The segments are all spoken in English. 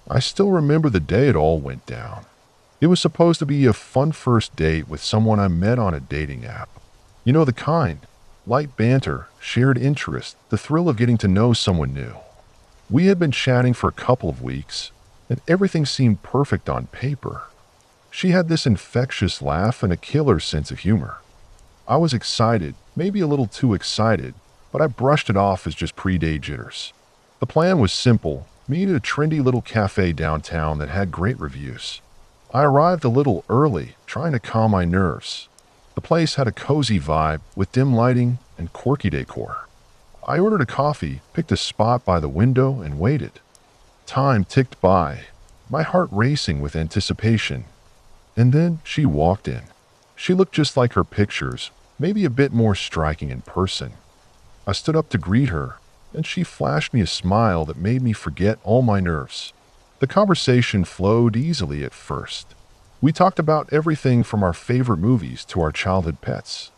I still remember the day it all went down. It was supposed to be a fun first date with someone I met on a dating app. You know the kind. Light banter, shared interest, the thrill of getting to know someone new. We had been chatting for a couple of weeks, and everything seemed perfect on paper. She had this infectious laugh and a killer sense of humor. I was excited, maybe a little too excited, but I brushed it off as just pre-date jitters. The plan was simple: meet at a trendy little cafe downtown that had great reviews. I arrived a little early, trying to calm my nerves. The place had a cozy vibe with dim lighting and quirky decor. I ordered a coffee, picked a spot by the window, and waited. Time ticked by, my heart racing with anticipation. And then she walked in. She looked just like her pictures, maybe a bit more striking in person. I stood up to greet her, and she flashed me a smile that made me forget all my nerves. The conversation flowed easily at first. We talked about everything from our favorite movies to our childhood pets.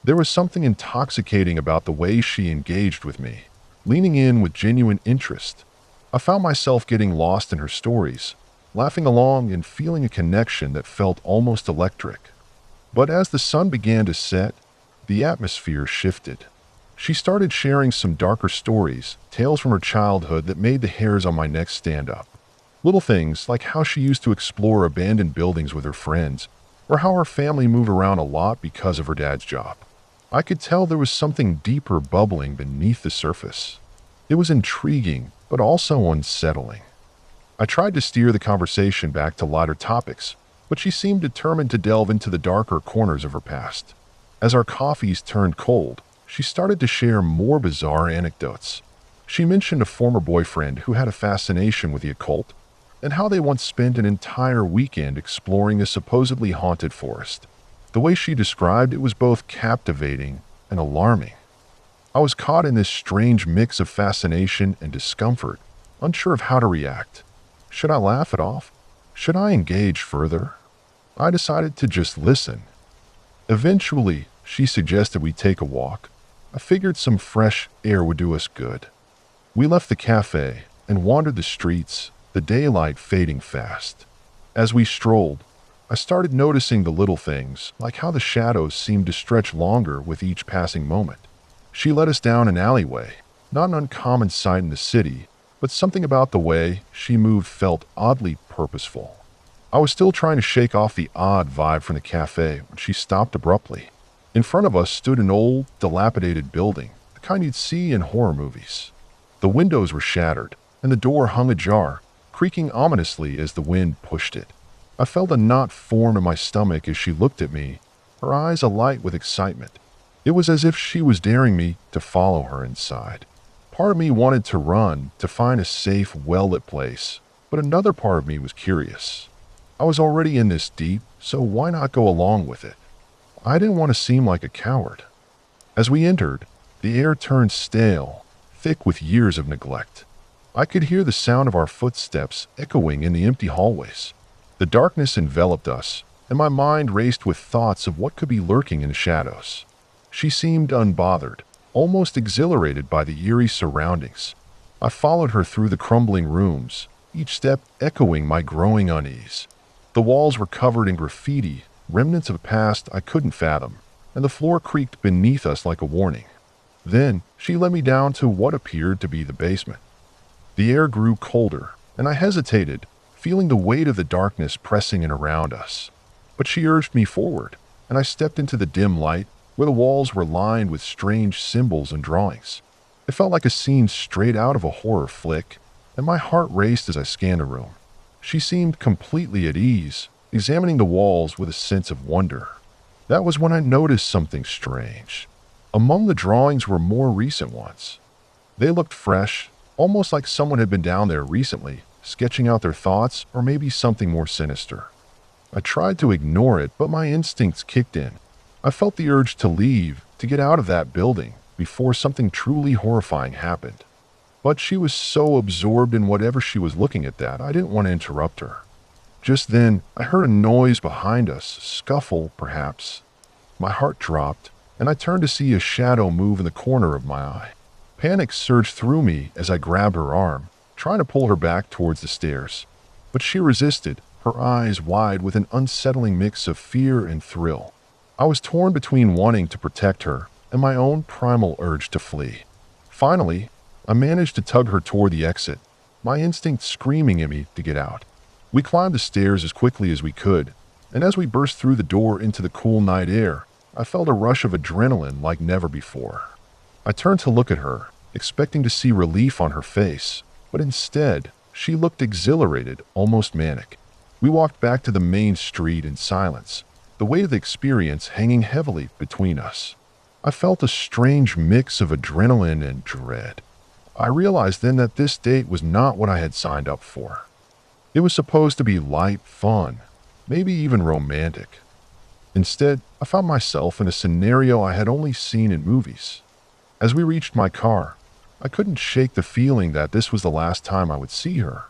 There was something intoxicating about the way she engaged with me, leaning in with genuine interest. I found myself getting lost in her stories, laughing along and feeling a connection that felt almost electric. But as the sun began to set, the atmosphere shifted. She started sharing some darker stories, tales from her childhood that made the hairs on my neck stand up. Little things like how she used to explore abandoned buildings with her friends, or how her family moved around a lot because of her dad's job. I could tell there was something deeper bubbling beneath the surface. It was intriguing, but also unsettling. I tried to steer the conversation back to lighter topics, but she seemed determined to delve into the darker corners of her past. As our coffees turned cold, she started to share more bizarre anecdotes. She mentioned a former boyfriend who had a fascination with the occult, and how they once spent an entire weekend exploring a supposedly haunted forest. The way she described it was both captivating and alarming. I was caught in this strange mix of fascination and discomfort, unsure of how to react. Should I laugh it off? Should I engage further? I decided to just listen. Eventually, she suggested we take a walk. I figured some fresh air would do us good. We left the cafe and wandered the streets, the daylight fading fast. As we strolled, I started noticing the little things, like how the shadows seemed to stretch longer with each passing moment. She led us down an alleyway, not an uncommon sight in the city, but something about the way she moved felt oddly purposeful. I was still trying to shake off the odd vibe from the cafe when she stopped abruptly. In front of us stood an old, dilapidated building, the kind you'd see in horror movies. The windows were shattered, and the door hung ajar, creaking ominously as the wind pushed it. I felt a knot form in my stomach as she looked at me, her eyes alight with excitement. It was as if she was daring me to follow her inside. Part of me wanted to run, to find a safe, well-lit place, but another part of me was curious. I was already in this deep, so why not go along with it? I didn't want to seem like a coward. As we entered, the air turned stale, thick with years of neglect. I could hear the sound of our footsteps echoing in the empty hallways. The darkness enveloped us, and my mind raced with thoughts of what could be lurking in the shadows. She seemed unbothered, almost exhilarated by the eerie surroundings. I followed her through the crumbling rooms, each step echoing my growing unease. The walls were covered in graffiti, remnants of a past I couldn't fathom, and the floor creaked beneath us like a warning. Then she led me down to what appeared to be the basement. The air grew colder, and I hesitated, feeling the weight of the darkness pressing in around us. But she urged me forward, and I stepped into the dim light, where the walls were lined with strange symbols and drawings. It felt like a scene straight out of a horror flick, and my heart raced as I scanned the room. She seemed completely at ease, examining the walls with a sense of wonder. That was when I noticed something strange. Among the drawings were more recent ones. They looked fresh, almost like someone had been down there recently, sketching out their thoughts or maybe something more sinister. I tried to ignore it, but my instincts kicked in. I felt the urge to leave, to get out of that building, before something truly horrifying happened. But she was so absorbed in whatever she was looking at that I didn't want to interrupt her. Just then, I heard a noise behind us, a scuffle, perhaps. My heart dropped, and I turned to see a shadow move in the corner of my eye. Panic surged through me as I grabbed her arm, trying to pull her back towards the stairs. But she resisted, her eyes wide with an unsettling mix of fear and thrill. I was torn between wanting to protect her and my own primal urge to flee. Finally, I managed to tug her toward the exit, my instinct screaming at me to get out. We climbed the stairs as quickly as we could, and as we burst through the door into the cool night air, I felt a rush of adrenaline like never before. I turned to look at her, expecting to see relief on her face, but instead, she looked exhilarated, almost manic. We walked back to the main street in silence, the weight of the experience hanging heavily between us. I felt a strange mix of adrenaline and dread. I realized then that this date was not what I had signed up for. It was supposed to be light, fun, maybe even romantic. Instead, I found myself in a scenario I had only seen in movies. As we reached my car, I couldn't shake the feeling that this was the last time I would see her.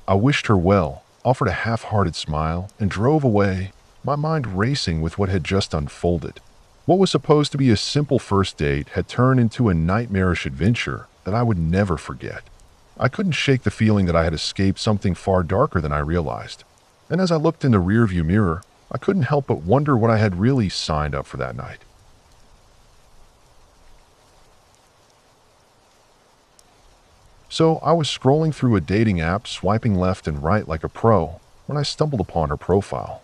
I wished her well, offered a half-hearted smile, and drove away, my mind racing with what had just unfolded. What was supposed to be a simple first date had turned into a nightmarish adventure that I would never forget. I couldn't shake the feeling that I had escaped something far darker than I realized. And as I looked in the rearview mirror, I couldn't help but wonder what I had really signed up for that night. So I was scrolling through a dating app, swiping left and right like a pro, when I stumbled upon her profile.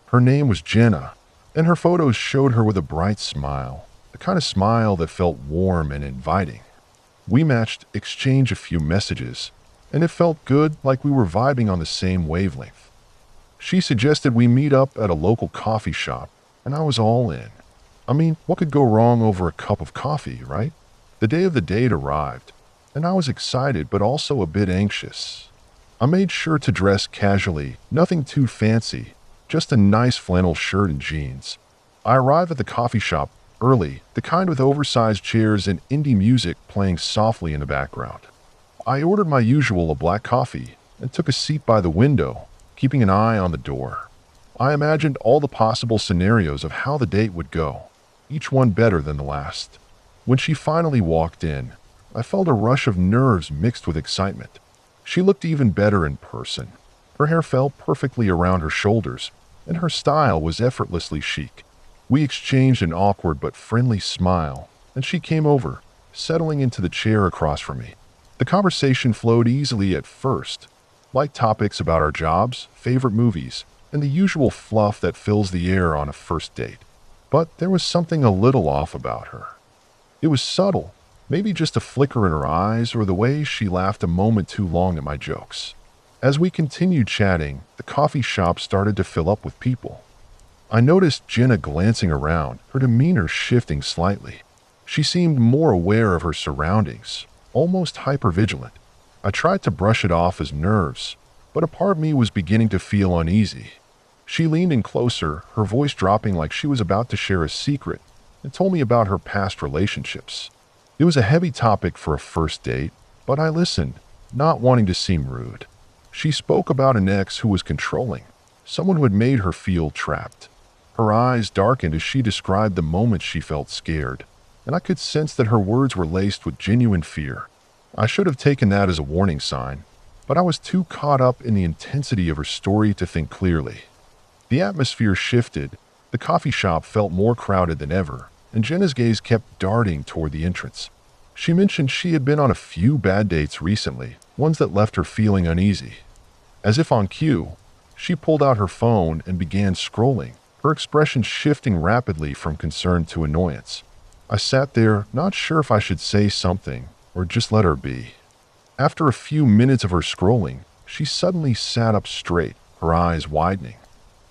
Her name was Jenna, and her photos showed her with a bright smile, the kind of smile that felt warm and inviting. We matched, exchanged a few messages, and it felt good, like we were vibing on the same wavelength. She suggested we meet up at a local coffee shop, and I was all in. I mean, what could go wrong over a cup of coffee, right? The day of the date arrived, and I was excited but also a bit anxious. I made sure to dress casually, nothing too fancy, just a nice flannel shirt and jeans. I arrived at the coffee shop early, the kind with oversized chairs and indie music playing softly in the background. I ordered my usual, a black coffee, and took a seat by the window, keeping an eye on the door. I imagined all the possible scenarios of how the date would go, each one better than the last. When she finally walked in, I felt a rush of nerves mixed with excitement. She looked even better in person. Her hair fell perfectly around her shoulders, and her style was effortlessly chic. We exchanged an awkward but friendly smile, and she came over, settling into the chair across from me. The conversation flowed easily at first, light topics about our jobs, favorite movies, and the usual fluff that fills the air on a first date. But there was something a little off about her. It was subtle, maybe just a flicker in her eyes or the way she laughed a moment too long at my jokes. As we continued chatting, the coffee shop started to fill up with people. I noticed Jenna glancing around, her demeanor shifting slightly. She seemed more aware of her surroundings, almost hypervigilant. I tried to brush it off as nerves, but a part of me was beginning to feel uneasy. She leaned in closer, her voice dropping like she was about to share a secret, and told me about her past relationships. It was a heavy topic for a first date, but I listened, not wanting to seem rude. She spoke about an ex who was controlling, someone who had made her feel trapped. Her eyes darkened as she described the moment she felt scared, and I could sense that her words were laced with genuine fear. I should have taken that as a warning sign, but I was too caught up in the intensity of her story to think clearly. The atmosphere shifted, the coffee shop felt more crowded than ever, and Jenna's gaze kept darting toward the entrance. She mentioned she had been on a few bad dates recently, ones that left her feeling uneasy. As if on cue, she pulled out her phone and began scrolling, her expression shifting rapidly from concern to annoyance. I sat there, not sure if I should say something or just let her be. After a few minutes of her scrolling, she suddenly sat up straight, her eyes widening.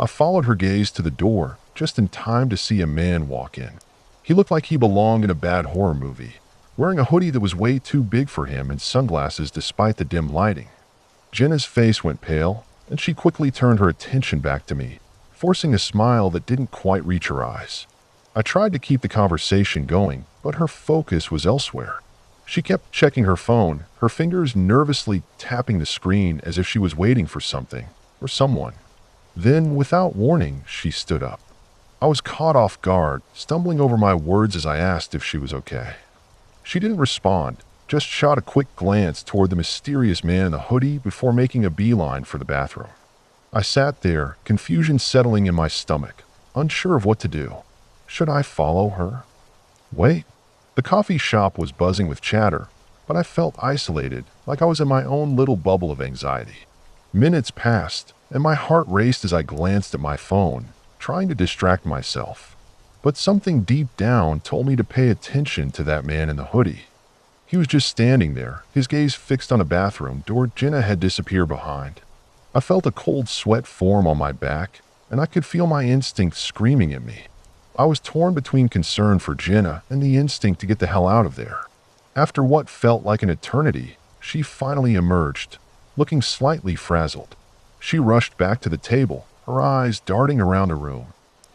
I followed her gaze to the door, just in time to see a man walk in. He looked like he belonged in a bad horror movie, wearing a hoodie that was way too big for him and sunglasses despite the dim lighting. Jenna's face went pale, and she quickly turned her attention back to me, forcing a smile that didn't quite reach her eyes. I tried to keep the conversation going, but her focus was elsewhere. She kept checking her phone, her fingers nervously tapping the screen as if she was waiting for something or someone. Then, without warning, she stood up. I was caught off guard, stumbling over my words as I asked if she was okay. She didn't respond, just shot a quick glance toward the mysterious man in the hoodie before making a beeline for the bathroom. I sat there, confusion settling in my stomach, unsure of what to do. Should I follow her? Wait. The coffee shop was buzzing with chatter, but I felt isolated, like I was in my own little bubble of anxiety. Minutes passed, and my heart raced as I glanced at my phone, trying to distract myself. But something deep down told me to pay attention to that man in the hoodie. He was just standing there, his gaze fixed on a bathroom door Jenna had disappeared behind. I felt a cold sweat form on my back, and I could feel my instinct screaming at me. I was torn between concern for Jenna and the instinct to get the hell out of there. After what felt like an eternity, she finally emerged, looking slightly frazzled. She rushed back to the table, her eyes darting around the room.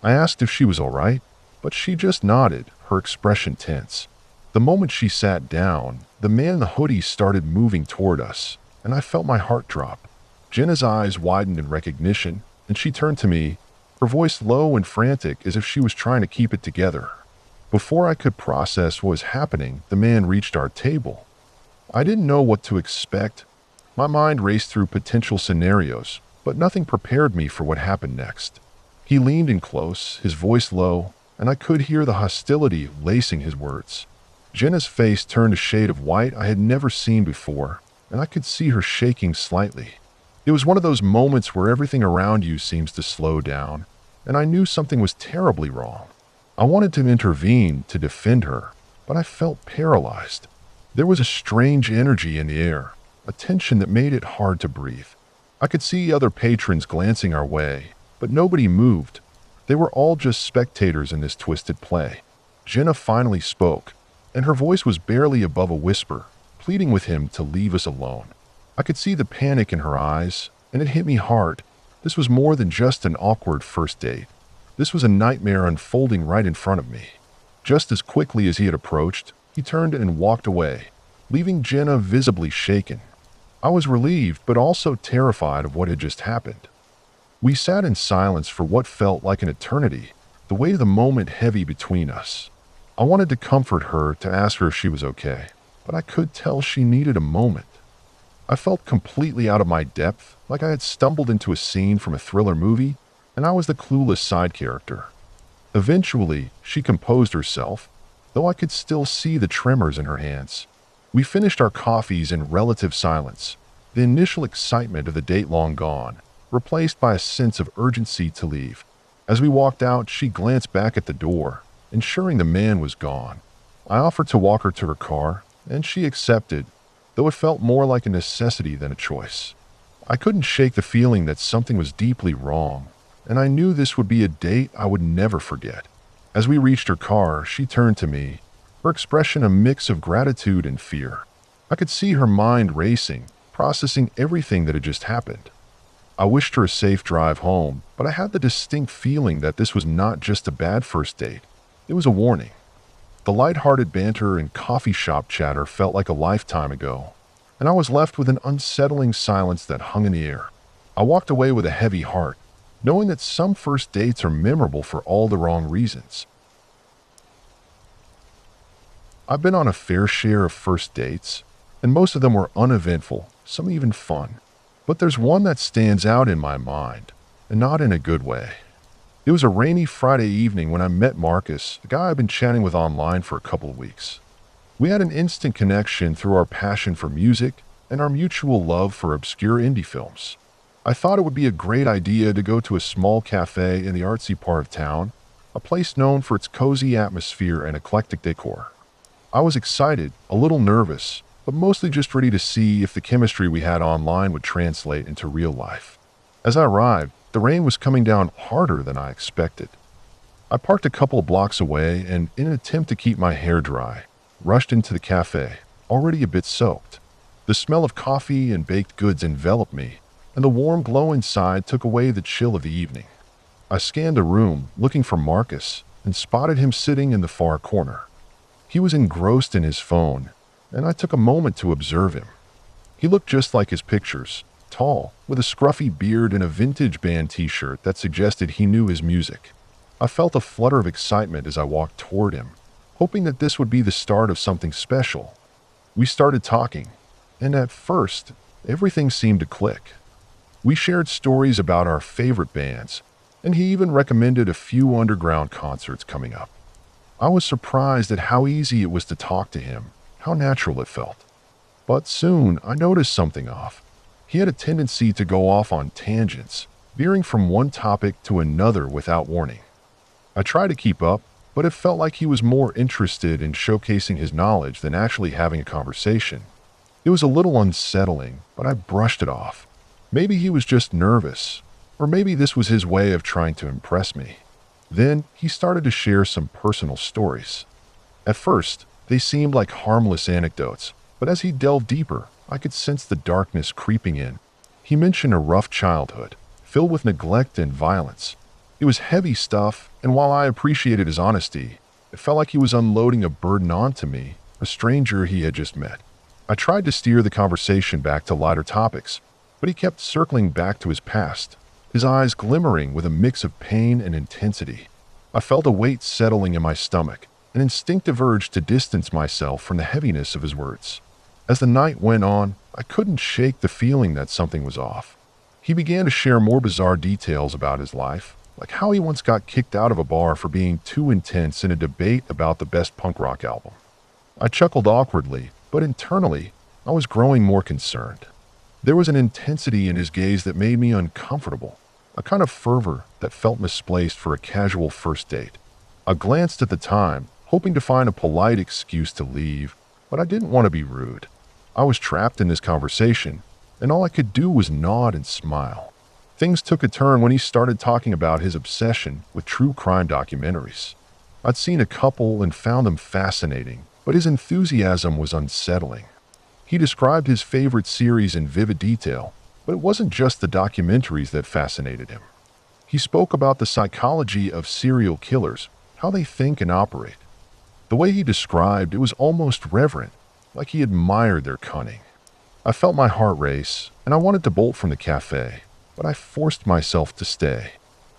I asked if she was all right, but she just nodded, her expression tense. The moment she sat down, the man in the hoodie started moving toward us, and I felt my heart drop. Jenna's eyes widened in recognition, and she turned to me, her voice low and frantic as if she was trying to keep it together. Before I could process what was happening, the man reached our table. I didn't know what to expect. My mind raced through potential scenarios, but nothing prepared me for what happened next. He leaned in close, his voice low, and I could hear the hostility lacing his words. Jenna's face turned a shade of white I had never seen before, and I could see her shaking slightly. It was one of those moments where everything around you seems to slow down, and I knew something was terribly wrong. I wanted to intervene, to defend her, but I felt paralyzed. There was a strange energy in the air, a tension that made it hard to breathe. I could see other patrons glancing our way, but nobody moved. They were all just spectators in this twisted play. Jenna finally spoke, and her voice was barely above a whisper, pleading with him to leave us alone. I could see the panic in her eyes, and it hit me hard. This was more than just an awkward first date. This was a nightmare unfolding right in front of me. Just as quickly as he had approached, he turned and walked away, leaving Jenna visibly shaken. I was relieved, but also terrified of what had just happened. We sat in silence for what felt like an eternity, the weight of the moment heavy between us. I wanted to comfort her, to ask her if she was okay, but I could tell she needed a moment. I felt completely out of my depth, like I had stumbled into a scene from a thriller movie, and I was the clueless side character. Eventually, she composed herself, though I could still see the tremors in her hands. We finished our coffees in relative silence, the initial excitement of the date long gone, replaced by a sense of urgency to leave. As we walked out, she glanced back at the door, ensuring the man was gone. I offered to walk her to her car, and she accepted, though it felt more like a necessity than a choice. I couldn't shake the feeling that something was deeply wrong, and I knew this would be a date I would never forget. As we reached her car, she turned to me, her expression a mix of gratitude and fear. I could see her mind racing, processing everything that had just happened. I wished her a safe drive home, but I had the distinct feeling that this was not just a bad first date. It was a warning. The light-hearted banter and coffee shop chatter felt like a lifetime ago, and I was left with an unsettling silence that hung in the air. I walked away with a heavy heart, knowing that some first dates are memorable for all the wrong reasons. I've been on a fair share of first dates, and most of them were uneventful, some even fun. But there's one that stands out in my mind, and not in a good way. It was a rainy Friday evening when I met Marcus, the guy I've been chatting with online for a couple of weeks. We had an instant connection through our passion for music and our mutual love for obscure indie films. I thought it would be a great idea to go to a small cafe in the artsy part of town, a place known for its cozy atmosphere and eclectic decor. I was excited, a little nervous, but mostly just ready to see if the chemistry we had online would translate into real life. As I arrived, the rain was coming down harder than I expected. I parked a couple of blocks away and, in an attempt to keep my hair dry, rushed into the cafe, already a bit soaked. The smell of coffee and baked goods enveloped me, and the warm glow inside took away the chill of the evening. I scanned the room, looking for Marcus, and spotted him sitting in the far corner. He was engrossed in his phone, and I took a moment to observe him. He looked just like his pictures, tall, with a scruffy beard and a vintage band t-shirt that suggested he knew his music. I felt a flutter of excitement as I walked toward him, hoping that this would be the start of something special. We started talking, and at first, everything seemed to click. We shared stories about our favorite bands, and he even recommended a few underground concerts coming up. I was surprised at how easy it was to talk to him, how natural it felt. But soon, I noticed something off. He had a tendency to go off on tangents, veering from one topic to another without warning. I tried to keep up, but it felt like he was more interested in showcasing his knowledge than actually having a conversation. It was a little unsettling, but I brushed it off. Maybe he was just nervous, or maybe this was his way of trying to impress me. Then he started to share some personal stories. At first, they seemed like harmless anecdotes, but as he delved deeper, I could sense the darkness creeping in. He mentioned a rough childhood, filled with neglect and violence. It was heavy stuff, and while I appreciated his honesty, it felt like he was unloading a burden onto me, a stranger he had just met. I tried to steer the conversation back to lighter topics, but he kept circling back to his past, his eyes glimmering with a mix of pain and intensity. I felt a weight settling in my stomach, an instinctive urge to distance myself from the heaviness of his words. As the night went on, I couldn't shake the feeling that something was off. He began to share more bizarre details about his life, like how he once got kicked out of a bar for being too intense in a debate about the best punk rock album. I chuckled awkwardly, but internally, I was growing more concerned. There was an intensity in his gaze that made me uncomfortable, a kind of fervor that felt misplaced for a casual first date. I glanced at the time, hoping to find a polite excuse to leave, but I didn't want to be rude. I was trapped in this conversation, and all I could do was nod and smile. Things took a turn when he started talking about his obsession with true crime documentaries. I'd seen a couple and found them fascinating, but his enthusiasm was unsettling. He described his favorite series in vivid detail, but it wasn't just the documentaries that fascinated him. He spoke about the psychology of serial killers, how they think and operate. The way he described it was almost reverent, like he admired their cunning. I felt my heart race, and I wanted to bolt from the cafe, but I forced myself to stay.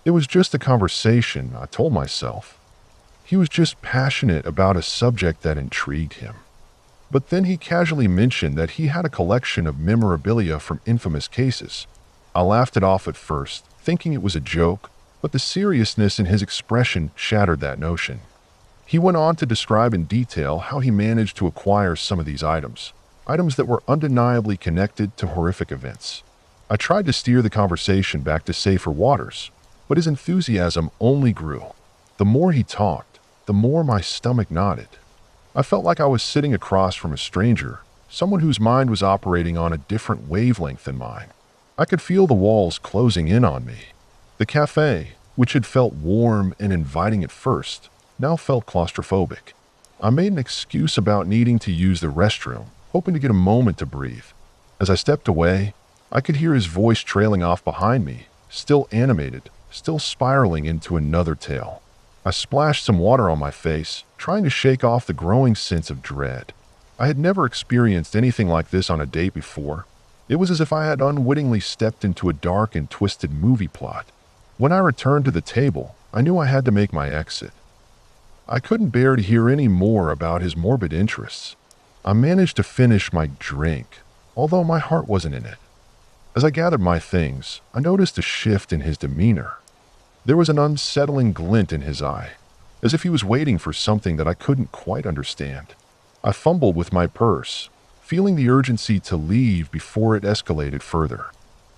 It was just a conversation, I told myself. He was just passionate about a subject that intrigued him. But then he casually mentioned that he had a collection of memorabilia from infamous cases. I laughed it off at first, thinking it was a joke, but the seriousness in his expression shattered that notion. He went on to describe in detail how he managed to acquire some of these items that were undeniably connected to horrific events. I tried to steer the conversation back to safer waters, but his enthusiasm only grew. The more he talked, the more my stomach knotted. I felt like I was sitting across from a stranger, someone whose mind was operating on a different wavelength than mine. I could feel the walls closing in on me. The cafe, which had felt warm and inviting at first, now felt claustrophobic. I made an excuse about needing to use the restroom, hoping to get a moment to breathe. As I stepped away, I could hear his voice trailing off behind me, still animated, still spiraling into another tale. I splashed some water on my face, trying to shake off the growing sense of dread. I had never experienced anything like this on a date before. It was as if I had unwittingly stepped into a dark and twisted movie plot. When I returned to the table, I knew I had to make my exit. I couldn't bear to hear any more about his morbid interests. I managed to finish my drink, although my heart wasn't in it. As I gathered my things, I noticed a shift in his demeanor. There was an unsettling glint in his eye, as if he was waiting for something that I couldn't quite understand. I fumbled with my purse, feeling the urgency to leave before it escalated further.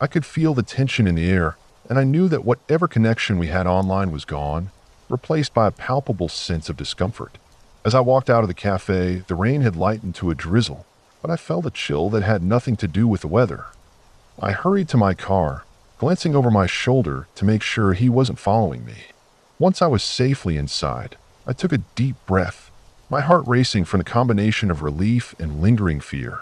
I could feel the tension in the air, and I knew that whatever connection we had online was gone, replaced by a palpable sense of discomfort. As I walked out of the cafe, the rain had lightened to a drizzle, but I felt a chill that had nothing to do with the weather. I hurried to my car, glancing over my shoulder to make sure he wasn't following me. Once I was safely inside, I took a deep breath, my heart racing from the combination of relief and lingering fear.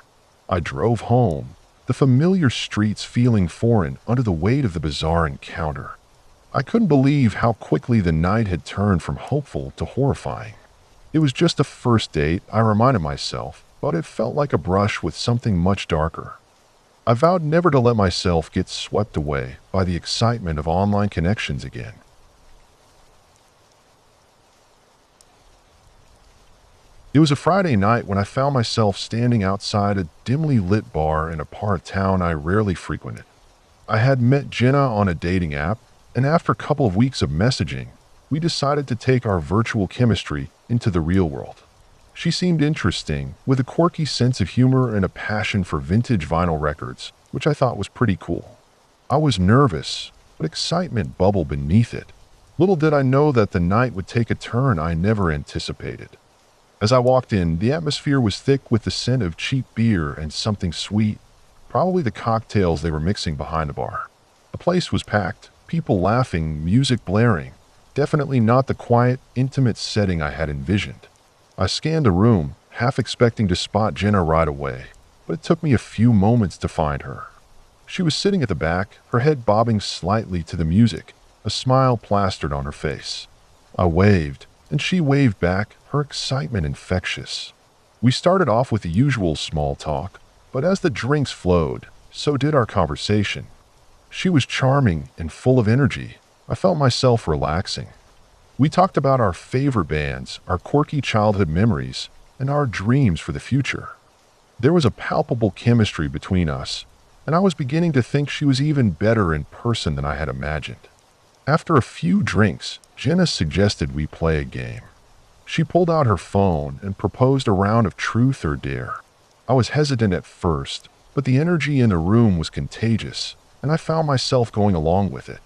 I drove home, the familiar streets feeling foreign under the weight of the bizarre encounter. I couldn't believe how quickly the night had turned from hopeful to horrifying. It was just a first date, I reminded myself, but it felt like a brush with something much darker. I vowed never to let myself get swept away by the excitement of online connections again. It was a Friday night when I found myself standing outside a dimly lit bar in a part of town I rarely frequented. I had met Jenna on a dating app, and after a couple of weeks of messaging, we decided to take our virtual chemistry into the real world. She seemed interesting, with a quirky sense of humor and a passion for vintage vinyl records, which I thought was pretty cool. I was nervous, but excitement bubbled beneath it. Little did I know that the night would take a turn I never anticipated. As I walked in, the atmosphere was thick with the scent of cheap beer and something sweet, probably the cocktails they were mixing behind the bar. The place was packed, people laughing, music blaring. Definitely not the quiet, intimate setting I had envisioned. I scanned the room, half expecting to spot Jenna right away, but it took me a few moments to find her. She was sitting at the back, her head bobbing slightly to the music, a smile plastered on her face. I waved, and she waved back, her excitement infectious. We started off with the usual small talk, but as the drinks flowed, so did our conversation. She was charming and full of energy. I felt myself relaxing. We talked about our favorite bands, our quirky childhood memories, and our dreams for the future. There was a palpable chemistry between us, and I was beginning to think she was even better in person than I had imagined. After a few drinks, Jenna suggested we play a game. She pulled out her phone and proposed a round of truth or dare. I was hesitant at first, but the energy in the room was contagious, and I found myself going along with it.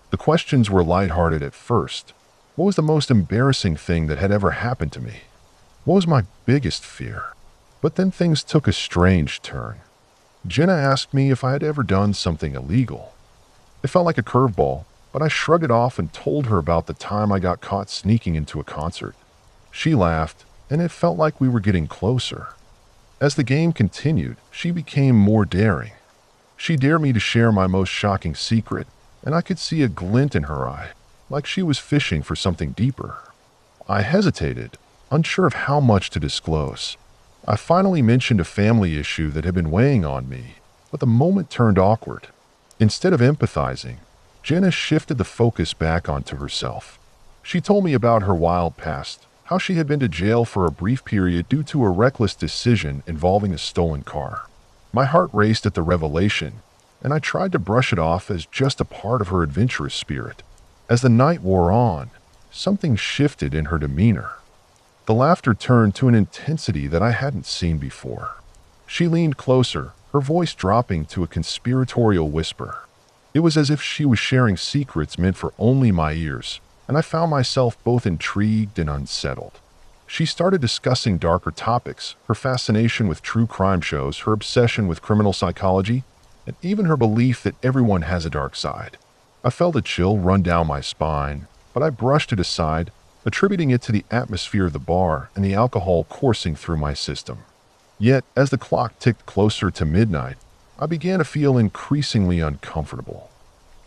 The questions were lighthearted at first. What was the most embarrassing thing that had ever happened to me? What was my biggest fear? But then things took a strange turn. Jenna asked me if I had ever done something illegal. It felt like a curveball, but I shrugged it off and told her about the time I got caught sneaking into a concert. She laughed, and it felt like we were getting closer. As the game continued, she became more daring. She dared me to share my most shocking secret, and I could see a glint in her eye, like she was fishing for something deeper. I hesitated, unsure of how much to disclose. I finally mentioned a family issue that had been weighing on me, but the moment turned awkward. Instead of empathizing, Jenna shifted the focus back onto herself. She told me about her wild past, how she had been to jail for a brief period due to a reckless decision involving a stolen car. My heart raced at the revelation, and I tried to brush it off as just a part of her adventurous spirit. As the night wore on, something shifted in her demeanor. The laughter turned to an intensity that I hadn't seen before. She leaned closer, her voice dropping to a conspiratorial whisper. It was as if she was sharing secrets meant for only my ears, and I found myself both intrigued and unsettled. She started discussing darker topics, her fascination with true crime shows, her obsession with criminal psychology, and even her belief that everyone has a dark side. I felt a chill run down my spine, but I brushed it aside, attributing it to the atmosphere of the bar and the alcohol coursing through my system. Yet, as the clock ticked closer to midnight, I began to feel increasingly uncomfortable.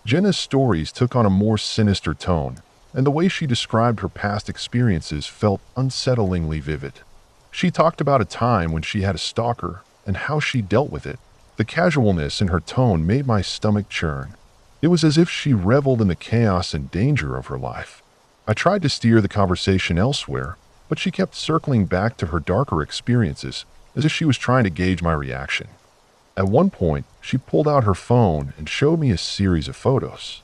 Jenna's stories took on a more sinister tone, and the way she described her past experiences felt unsettlingly vivid. She talked about a time when she had a stalker and how she dealt with it. The casualness in her tone made my stomach churn. It was as if she reveled in the chaos and danger of her life. I tried to steer the conversation elsewhere, but she kept circling back to her darker experiences, as if she was trying to gauge my reaction. At one point, she pulled out her phone and showed me a series of photos.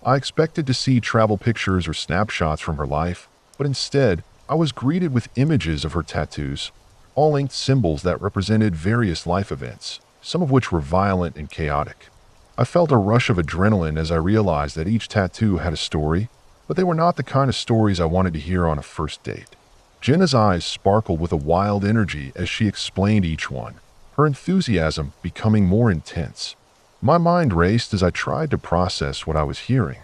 I expected to see travel pictures or snapshots from her life, but instead, I was greeted with images of her tattoos, all inked symbols that represented various life events, some of which were violent and chaotic. I felt a rush of adrenaline as I realized that each tattoo had a story, but they were not the kind of stories I wanted to hear on a first date. Jenna's eyes sparkled with a wild energy as she explained each one, her enthusiasm becoming more intense. My mind raced as I tried to process what I was hearing.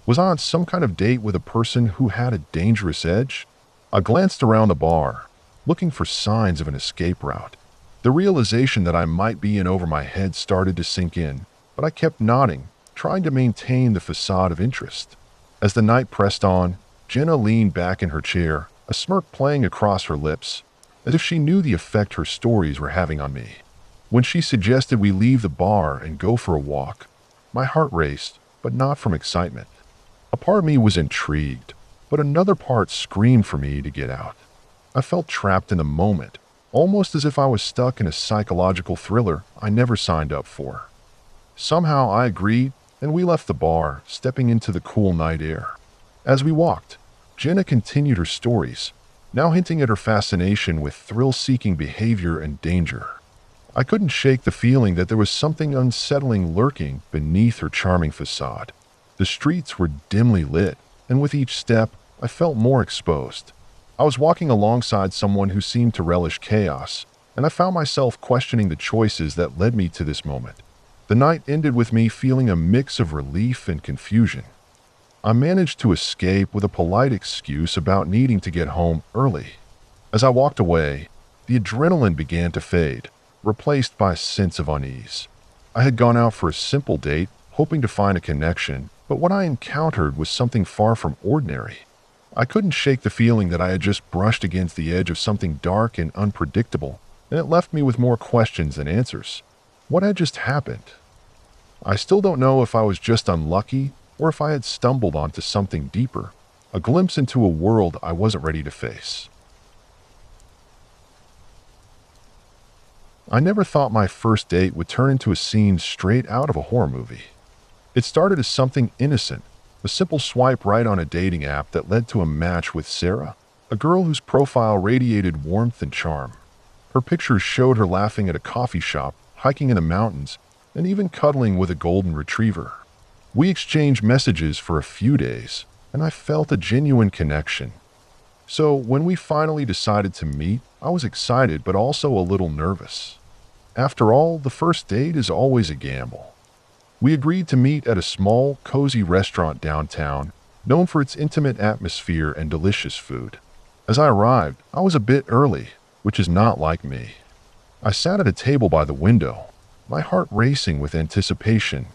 Was I on some kind of date with a person who had a dangerous edge? I glanced around the bar, looking for signs of an escape route. The realization that I might be in over my head started to sink in, but I kept nodding, trying to maintain the facade of interest. As the night pressed on, Jenna leaned back in her chair, a smirk playing across her lips, as if she knew the effect her stories were having on me. When she suggested we leave the bar and go for a walk, my heart raced, but not from excitement. A part of me was intrigued, but another part screamed for me to get out. I felt trapped in the moment, almost as if I was stuck in a psychological thriller I never signed up for. Somehow I agreed, and we left the bar, stepping into the cool night air. As we walked, Jenna continued her stories, now hinting at her fascination with thrill-seeking behavior and danger. I couldn't shake the feeling that there was something unsettling lurking beneath her charming facade. The streets were dimly lit, and with each step, I felt more exposed. I was walking alongside someone who seemed to relish chaos, and I found myself questioning the choices that led me to this moment. The night ended with me feeling a mix of relief and confusion. I managed to escape with a polite excuse about needing to get home early. As I walked away, the adrenaline began to fade, replaced by a sense of unease. I had gone out for a simple date, hoping to find a connection, but what I encountered was something far from ordinary. I couldn't shake the feeling that I had just brushed against the edge of something dark and unpredictable, and it left me with more questions than answers. What had just happened? I still don't know if I was just unlucky or if I had stumbled onto something deeper, a glimpse into a world I wasn't ready to face. I never thought my first date would turn into a scene straight out of a horror movie. It started as something innocent, a simple swipe right on a dating app that led to a match with Sarah, a girl whose profile radiated warmth and charm. Her pictures showed her laughing at a coffee shop, hiking in the mountains, and even cuddling with a golden retriever. We exchanged messages for a few days, and I felt a genuine connection. So when we finally decided to meet, I was excited but also a little nervous. After all, the first date is always a gamble. We agreed to meet at a small, cozy restaurant downtown, known for its intimate atmosphere and delicious food. As I arrived, I was a bit early, which is not like me. I sat at a table by the window, my heart racing with anticipation.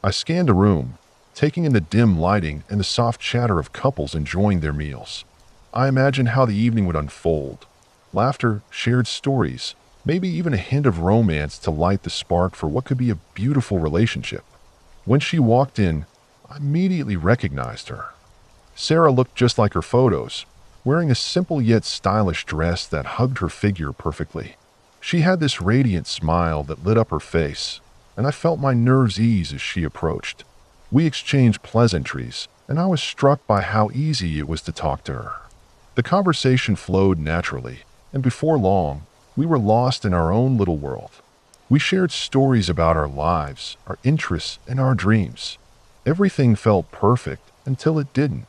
I scanned the room, taking in the dim lighting and the soft chatter of couples enjoying their meals. I imagined how the evening would unfold. Laughter, shared stories, maybe even a hint of romance to light the spark for what could be a beautiful relationship. When she walked in, I immediately recognized her. Sarah looked just like her photos, wearing a simple yet stylish dress that hugged her figure perfectly. She had this radiant smile that lit up her face, and I felt my nerves ease as she approached. We exchanged pleasantries, and I was struck by how easy it was to talk to her. The conversation flowed naturally, and before long, we were lost in our own little world. We shared stories about our lives, our interests, and our dreams. Everything felt perfect until it didn't.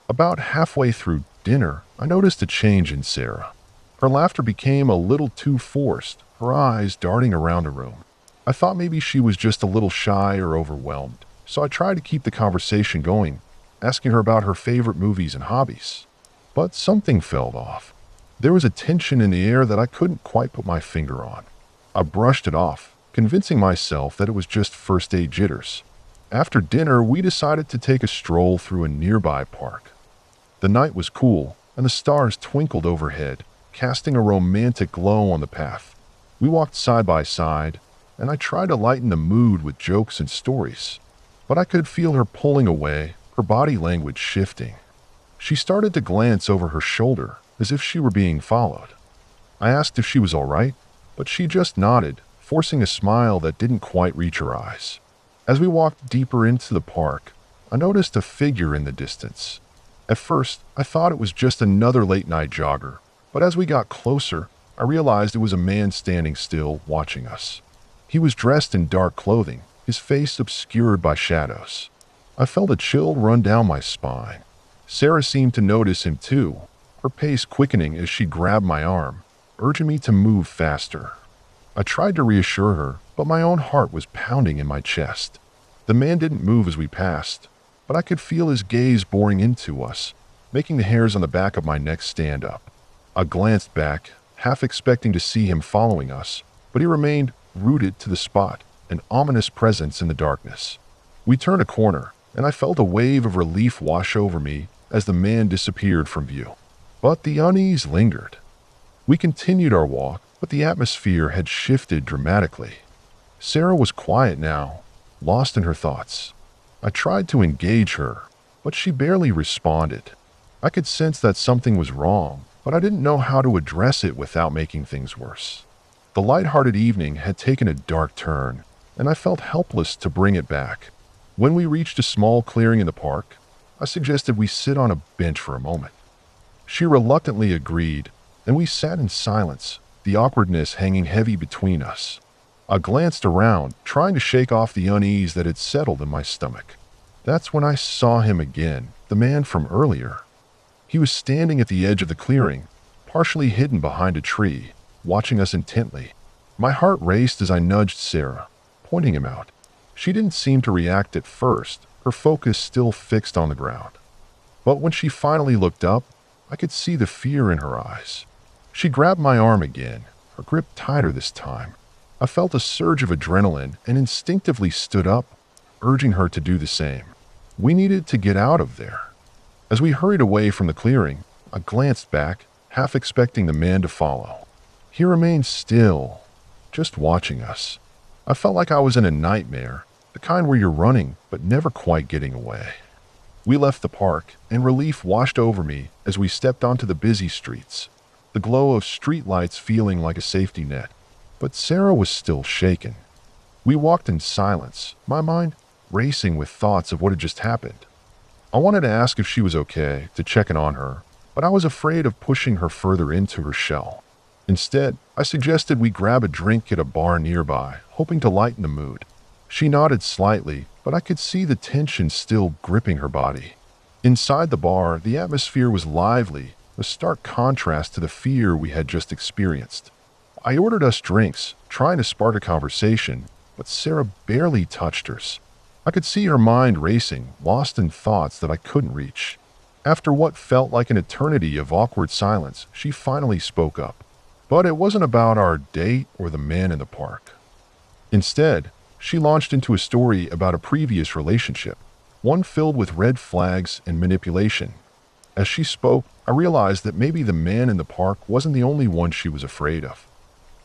About halfway through dinner, I noticed a change in Sarah. Her laughter became a little too forced, her eyes darting around the room. I thought maybe she was just a little shy or overwhelmed, so I tried to keep the conversation going, asking her about her favorite movies and hobbies. But something felt off. There was a tension in the air that I couldn't quite put my finger on. I brushed it off, convincing myself that it was just first date jitters. After dinner, we decided to take a stroll through a nearby park. The night was cool, and the stars twinkled overhead, casting a romantic glow on the path. We walked side by side, and I tried to lighten the mood with jokes and stories. But I could feel her pulling away, her body language shifting. She started to glance over her shoulder, as if she were being followed. I asked if she was all right, but she just nodded, forcing a smile that didn't quite reach her eyes. As we walked deeper into the park, I noticed a figure in the distance. At first, I thought it was just another late-night jogger, but as we got closer, I realized it was a man standing still, watching us. He was dressed in dark clothing, his face obscured by shadows. I felt a chill run down my spine. Sarah seemed to notice him too, her pace quickening as she grabbed my arm, urging me to move faster. I tried to reassure her, but my own heart was pounding in my chest. The man didn't move as we passed, but I could feel his gaze boring into us, making the hairs on the back of my neck stand up. I glanced back, half expecting to see him following us, but he remained rooted to the spot, an ominous presence in the darkness. We turned a corner, and I felt a wave of relief wash over me as the man disappeared from view. But the unease lingered. We continued our walk, but the atmosphere had shifted dramatically. Sarah was quiet now, lost in her thoughts. I tried to engage her, but she barely responded. I could sense that something was wrong, but I didn't know how to address it without making things worse. The lighthearted evening had taken a dark turn, and I felt helpless to bring it back. When we reached a small clearing in the park, I suggested we sit on a bench for a moment. She reluctantly agreed, and we sat in silence, the awkwardness hanging heavy between us. I glanced around, trying to shake off the unease that had settled in my stomach. That's when I saw him again, the man from earlier. He was standing at the edge of the clearing, partially hidden behind a tree, watching us intently. My heart raced as I nudged Sarah, pointing him out. She didn't seem to react at first, her focus still fixed on the ground. But when she finally looked up, I could see the fear in her eyes. She grabbed my arm again, her grip tighter this time. I felt a surge of adrenaline and instinctively stood up, urging her to do the same. We needed to get out of there. As we hurried away from the clearing, I glanced back, half expecting the man to follow. He remained still, just watching us. I felt like I was in a nightmare, the kind where you're running but never quite getting away. We left the park, and relief washed over me as we stepped onto the busy streets, the glow of streetlights feeling like a safety net. But Sarah was still shaken. We walked in silence, my mind racing with thoughts of what had just happened. I wanted to ask if she was okay, to check in on her, but I was afraid of pushing her further into her shell. Instead, I suggested we grab a drink at a bar nearby, hoping to lighten the mood. She nodded slightly, but I could see the tension still gripping her body. Inside the bar, the atmosphere was lively, a stark contrast to the fear we had just experienced. I ordered us drinks, trying to spark a conversation, but Sarah barely touched hers. I could see her mind racing, lost in thoughts that I couldn't reach. After what felt like an eternity of awkward silence, she finally spoke up. But it wasn't about our date or the man in the park. Instead, she launched into a story about a previous relationship, one filled with red flags and manipulation. As she spoke, I realized that maybe the man in the park wasn't the only one she was afraid of.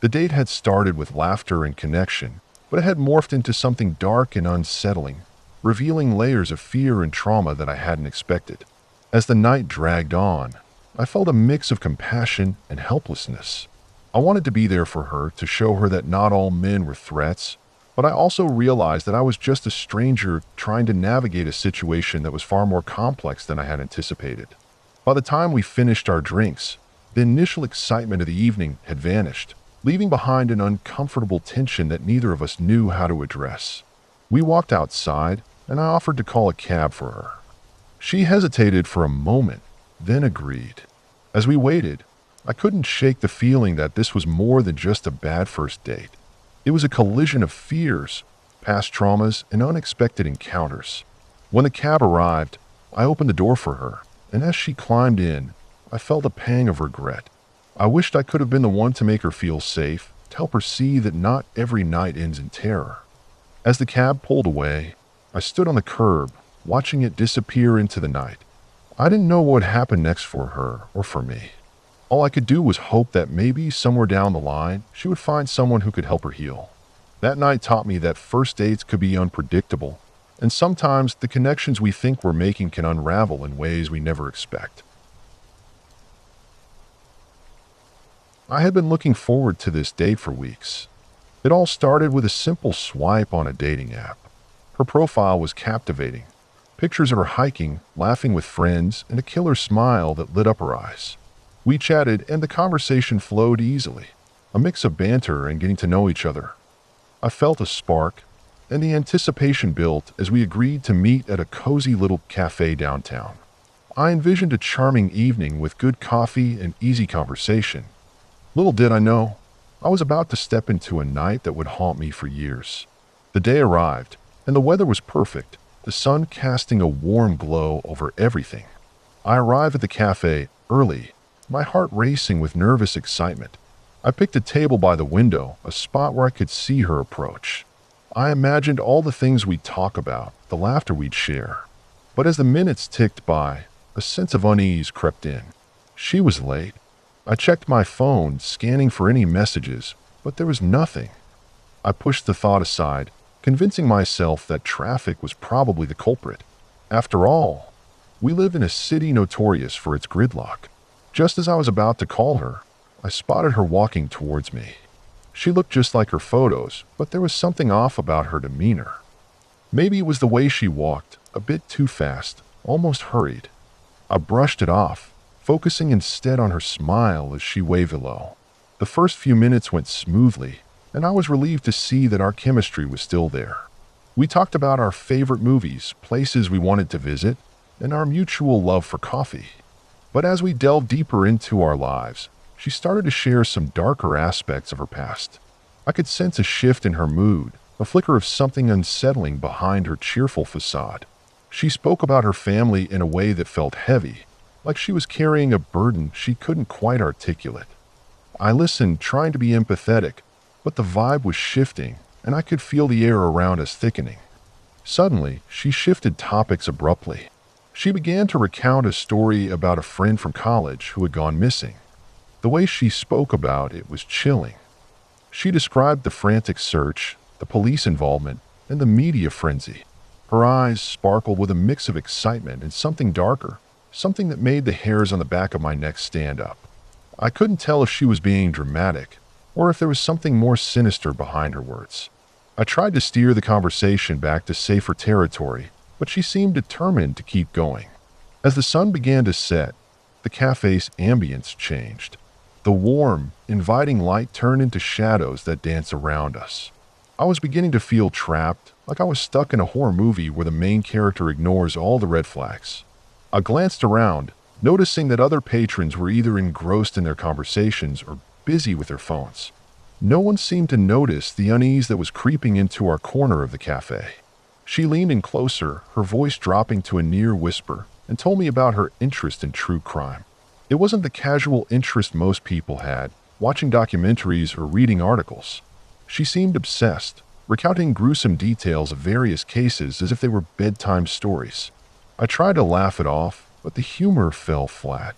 The date had started with laughter and connection, but it had morphed into something dark and unsettling, revealing layers of fear and trauma that I hadn't expected. As the night dragged on, I felt a mix of compassion and helplessness. I wanted to be there for her, to show her that not all men were threats, but I also realized that I was just a stranger trying to navigate a situation that was far more complex than I had anticipated. By the time we finished our drinks, the initial excitement of the evening had vanished, leaving behind an uncomfortable tension that neither of us knew how to address. We walked outside, and I offered to call a cab for her. She hesitated for a moment, then agreed. As we waited, I couldn't shake the feeling that this was more than just a bad first date. It was a collision of fears, past traumas, and unexpected encounters. When the cab arrived, I opened the door for her, and as she climbed in, I felt a pang of regret. I wished I could have been the one to make her feel safe, to help her see that not every night ends in terror. As the cab pulled away, I stood on the curb, watching it disappear into the night. I didn't know what would happen next for her or for me. All I could do was hope that maybe somewhere down the line, she would find someone who could help her heal. That night taught me that first dates could be unpredictable, and sometimes the connections we think we're making can unravel in ways we never expect. I had been looking forward to this date for weeks. It all started with a simple swipe on a dating app. Her profile was captivating. Pictures of her hiking, laughing with friends, and a killer smile that lit up her eyes. We chatted, and the conversation flowed easily, a mix of banter and getting to know each other. I felt a spark, and the anticipation built as we agreed to meet at a cozy little cafe downtown. I envisioned a charming evening with good coffee and easy conversation. Little did I know, I was about to step into a night that would haunt me for years. The day arrived, and the weather was perfect, the sun casting a warm glow over everything. I arrived at the cafe early, my heart racing with nervous excitement. I picked a table by the window, a spot where I could see her approach. I imagined all the things we'd talk about, the laughter we'd share. But as the minutes ticked by, a sense of unease crept in. She was late. I checked my phone, scanning for any messages, but there was nothing. I pushed the thought aside, convincing myself that traffic was probably the culprit. After all, we live in a city notorious for its gridlock. Just as I was about to call her, I spotted her walking towards me. She looked just like her photos, but there was something off about her demeanor. Maybe it was the way she walked, a bit too fast, almost hurried. I brushed it off, focusing instead on her smile as she waved hello. The first few minutes went smoothly, and I was relieved to see that our chemistry was still there. We talked about our favorite movies, places we wanted to visit, and our mutual love for coffee. But as we delved deeper into our lives, she started to share some darker aspects of her past. I could sense a shift in her mood, a flicker of something unsettling behind her cheerful facade. She spoke about her family in a way that felt heavy, like she was carrying a burden she couldn't quite articulate. I listened, trying to be empathetic, but the vibe was shifting, and I could feel the air around us thickening. Suddenly, she shifted topics abruptly. She began to recount a story about a friend from college who had gone missing. The way she spoke about it was chilling. She described the frantic search, the police involvement, and the media frenzy. Her eyes sparkled with a mix of excitement and something darker, something that made the hairs on the back of my neck stand up. I couldn't tell if she was being dramatic, or if there was something more sinister behind her words. I tried to steer the conversation back to safer territory, but she seemed determined to keep going. As the sun began to set, the cafe's ambience changed. The warm, inviting light turned into shadows that danced around us. I was beginning to feel trapped, like I was stuck in a horror movie where the main character ignores all the red flags. I glanced around, noticing that other patrons were either engrossed in their conversations or busy with their phones. No one seemed to notice the unease that was creeping into our corner of the cafe. She leaned in closer, her voice dropping to a near whisper, and told me about her interest in true crime. It wasn't the casual interest most people had, watching documentaries or reading articles. She seemed obsessed, recounting gruesome details of various cases as if they were bedtime stories. I tried to laugh it off, but the humor fell flat.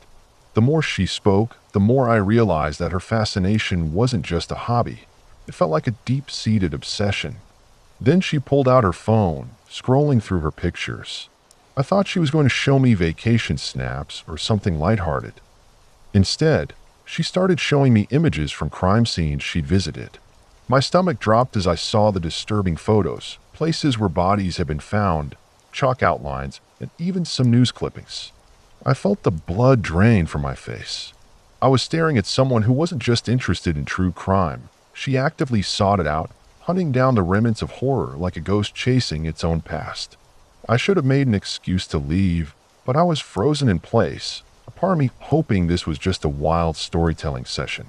The more she spoke, the more I realized that her fascination wasn't just a hobby. It felt like a deep-seated obsession. Then she pulled out her phone, scrolling through her pictures. I thought she was going to show me vacation snaps or something lighthearted. Instead, she started showing me images from crime scenes she'd visited. My stomach dropped as I saw the disturbing photos, places where bodies had been found, chalk outlines, and even some news clippings. I felt the blood drain from my face. I was staring at someone who wasn't just interested in true crime. She actively sought it out, hunting down the remnants of horror like a ghost chasing its own past. I should have made an excuse to leave, but I was frozen in place, a part of me hoping this was just a wild storytelling session.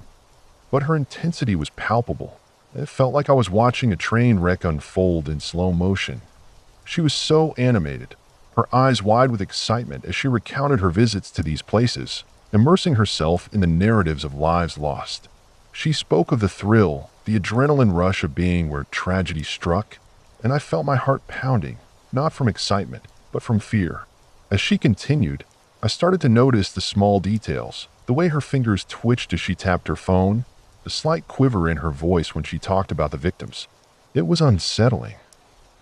But her intensity was palpable. It felt like I was watching a train wreck unfold in slow motion. She was so animated, her eyes wide with excitement as she recounted her visits to these places, immersing herself in the narratives of lives lost. She spoke of the thrill, the adrenaline rush of being where tragedy struck, and I felt my heart pounding, not from excitement, but from fear. As she continued, I started to notice the small details, the way her fingers twitched as she tapped her phone, the slight quiver in her voice when she talked about the victims. It was unsettling.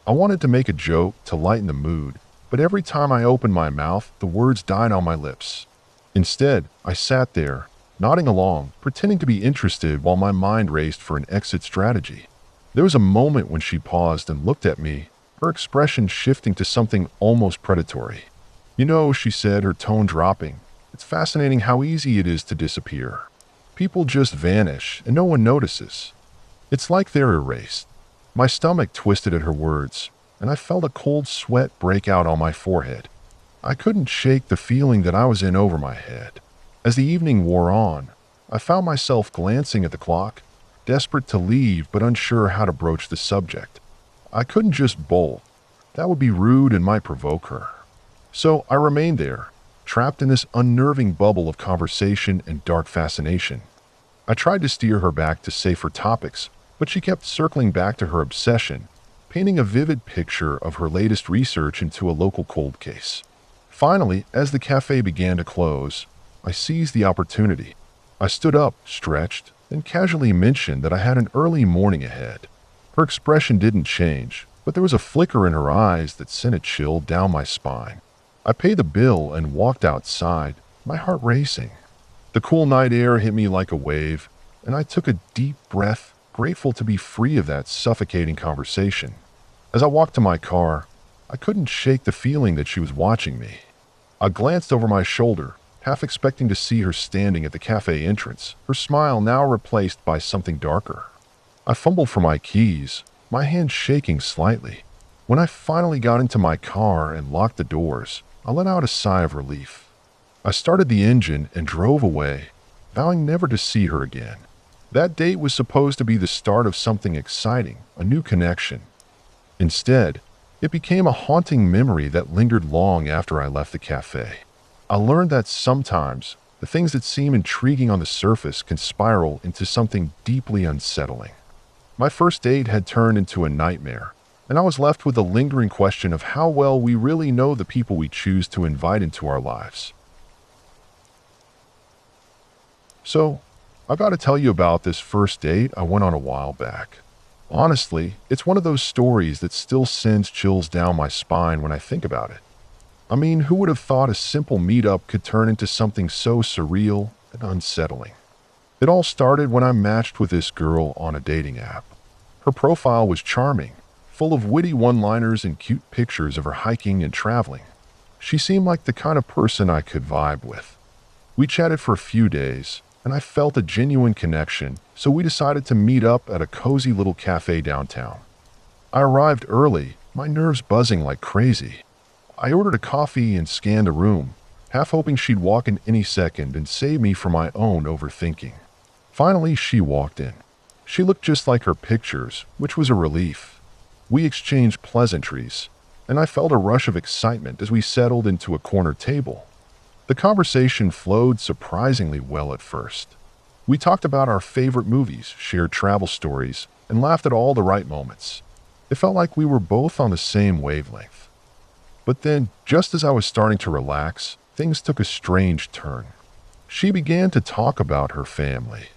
I wanted to make a joke to lighten the mood, but every time I opened my mouth, the words died on my lips. Instead, I sat there, nodding along, pretending to be interested while my mind raced for an exit strategy. There was a moment when she paused and looked at me, her expression shifting to something almost predatory. "You know," she said, her tone dropping, "it's fascinating how easy it is to disappear. People just vanish, and no one notices. It's like they're erased." My stomach twisted at her words, and I felt a cold sweat break out on my forehead. I couldn't shake the feeling that I was in over my head. As the evening wore on, I found myself glancing at the clock, desperate to leave but unsure how to broach the subject. I couldn't just bolt. That would be rude and might provoke her. So I remained there, trapped in this unnerving bubble of conversation and dark fascination. I tried to steer her back to safer topics, but she kept circling back to her obsession, painting a vivid picture of her latest research into a local cold case. Finally, as the cafe began to close, I seized the opportunity. I stood up, stretched, and casually mentioned that I had an early morning ahead. Her expression didn't change, but there was a flicker in her eyes that sent a chill down my spine. I paid the bill and walked outside, my heart racing. The cool night air hit me like a wave, and I took a deep breath, grateful to be free of that suffocating conversation. As I walked to my car, I couldn't shake the feeling that she was watching me. I glanced over my shoulder, half expecting to see her standing at the cafe entrance, her smile now replaced by something darker. I fumbled for my keys, my hand shaking slightly. When I finally got into my car and locked the doors, I let out a sigh of relief. I started the engine and drove away, vowing never to see her again. That date was supposed to be the start of something exciting, a new connection. Instead, it became a haunting memory that lingered long after I left the cafe. I learned that sometimes the things that seem intriguing on the surface can spiral into something deeply unsettling. My first date had turned into a nightmare, and I was left with the lingering question of how well we really know the people we choose to invite into our lives. So, I've got to tell you about this first date I went on a while back. Honestly, it's one of those stories that still sends chills down my spine when I think about it. I mean, who would have thought a simple meetup could turn into something so surreal and unsettling? It all started when I matched with this girl on a dating app. Her profile was charming, full of witty one-liners and cute pictures of her hiking and traveling. She seemed like the kind of person I could vibe with. We chatted for a few days, and I felt a genuine connection, so we decided to meet up at a cozy little cafe downtown. I arrived early, my nerves buzzing like crazy. I ordered a coffee and scanned the room, half hoping she'd walk in any second and save me from my own overthinking. Finally, she walked in. She looked just like her pictures, which was a relief. We exchanged pleasantries, and I felt a rush of excitement as we settled into a corner table. The conversation flowed surprisingly well at first. We talked about our favorite movies, shared travel stories, and laughed at all the right moments. It felt like we were both on the same wavelength. But then, just as I was starting to relax, things took a strange turn. She began to talk about her family.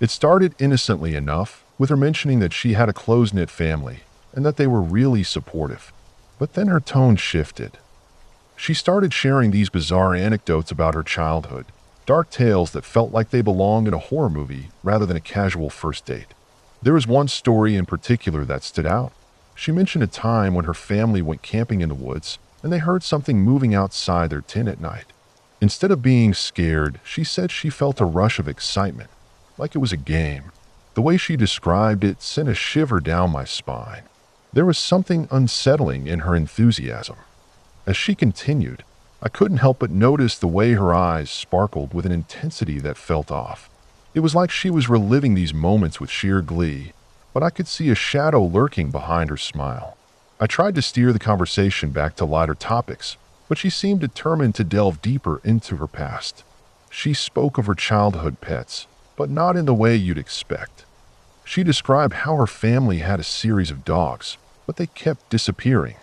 It started innocently enough, with her mentioning that she had a close-knit family and that they were really supportive. But then her tone shifted. She started sharing these bizarre anecdotes about her childhood, dark tales that felt like they belonged in a horror movie rather than a casual first date. There was one story in particular that stood out. She mentioned a time when her family went camping in the woods and they heard something moving outside their tent at night. Instead of being scared, she said she felt a rush of excitement, like it was a game. The way she described it sent a shiver down my spine. There was something unsettling in her enthusiasm. As she continued, I couldn't help but notice the way her eyes sparkled with an intensity that felt off. It was like she was reliving these moments with sheer glee, but I could see a shadow lurking behind her smile. I tried to steer the conversation back to lighter topics, but she seemed determined to delve deeper into her past. She spoke of her childhood pets, but not in the way you'd expect. She described how her family had a series of dogs, but they kept disappearing.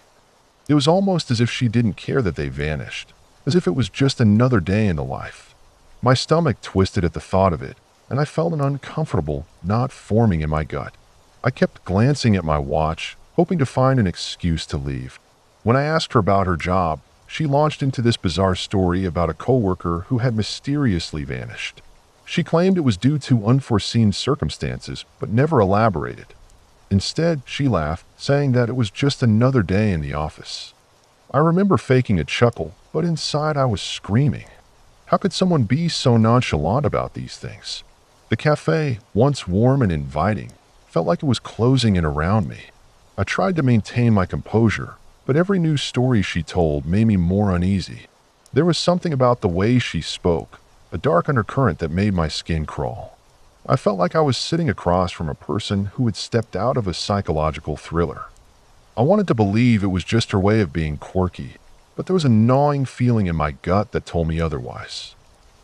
It was almost as if she didn't care that they vanished, as if it was just another day in the life. My stomach twisted at the thought of it, and I felt an uncomfortable knot forming in my gut. I kept glancing at my watch, hoping to find an excuse to leave. When I asked her about her job, she launched into this bizarre story about a coworker who had mysteriously vanished. She claimed it was due to unforeseen circumstances, but never elaborated. Instead, she laughed, saying that it was just another day in the office. I remember faking a chuckle, but inside I was screaming. How could someone be so nonchalant about these things? The cafe, once warm and inviting, felt like it was closing in around me. I tried to maintain my composure, but every new story she told made me more uneasy. There was something about the way she spoke, a dark undercurrent that made my skin crawl. I felt like I was sitting across from a person who had stepped out of a psychological thriller. I wanted to believe it was just her way of being quirky, but there was a gnawing feeling in my gut that told me otherwise.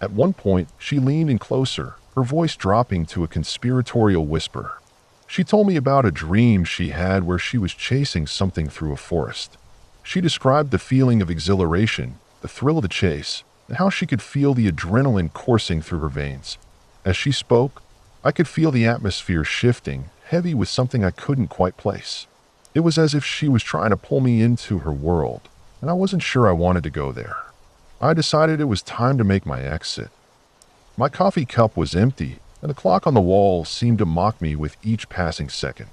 At one point, she leaned in closer, her voice dropping to a conspiratorial whisper. She told me about a dream she had where she was chasing something through a forest. She described the feeling of exhilaration, the thrill of the chase, and how she could feel the adrenaline coursing through her veins. As she spoke, I could feel the atmosphere shifting, heavy with something I couldn't quite place. It was as if she was trying to pull me into her world, and I wasn't sure I wanted to go there. I decided it was time to make my exit. My coffee cup was empty, and the clock on the wall seemed to mock me with each passing second.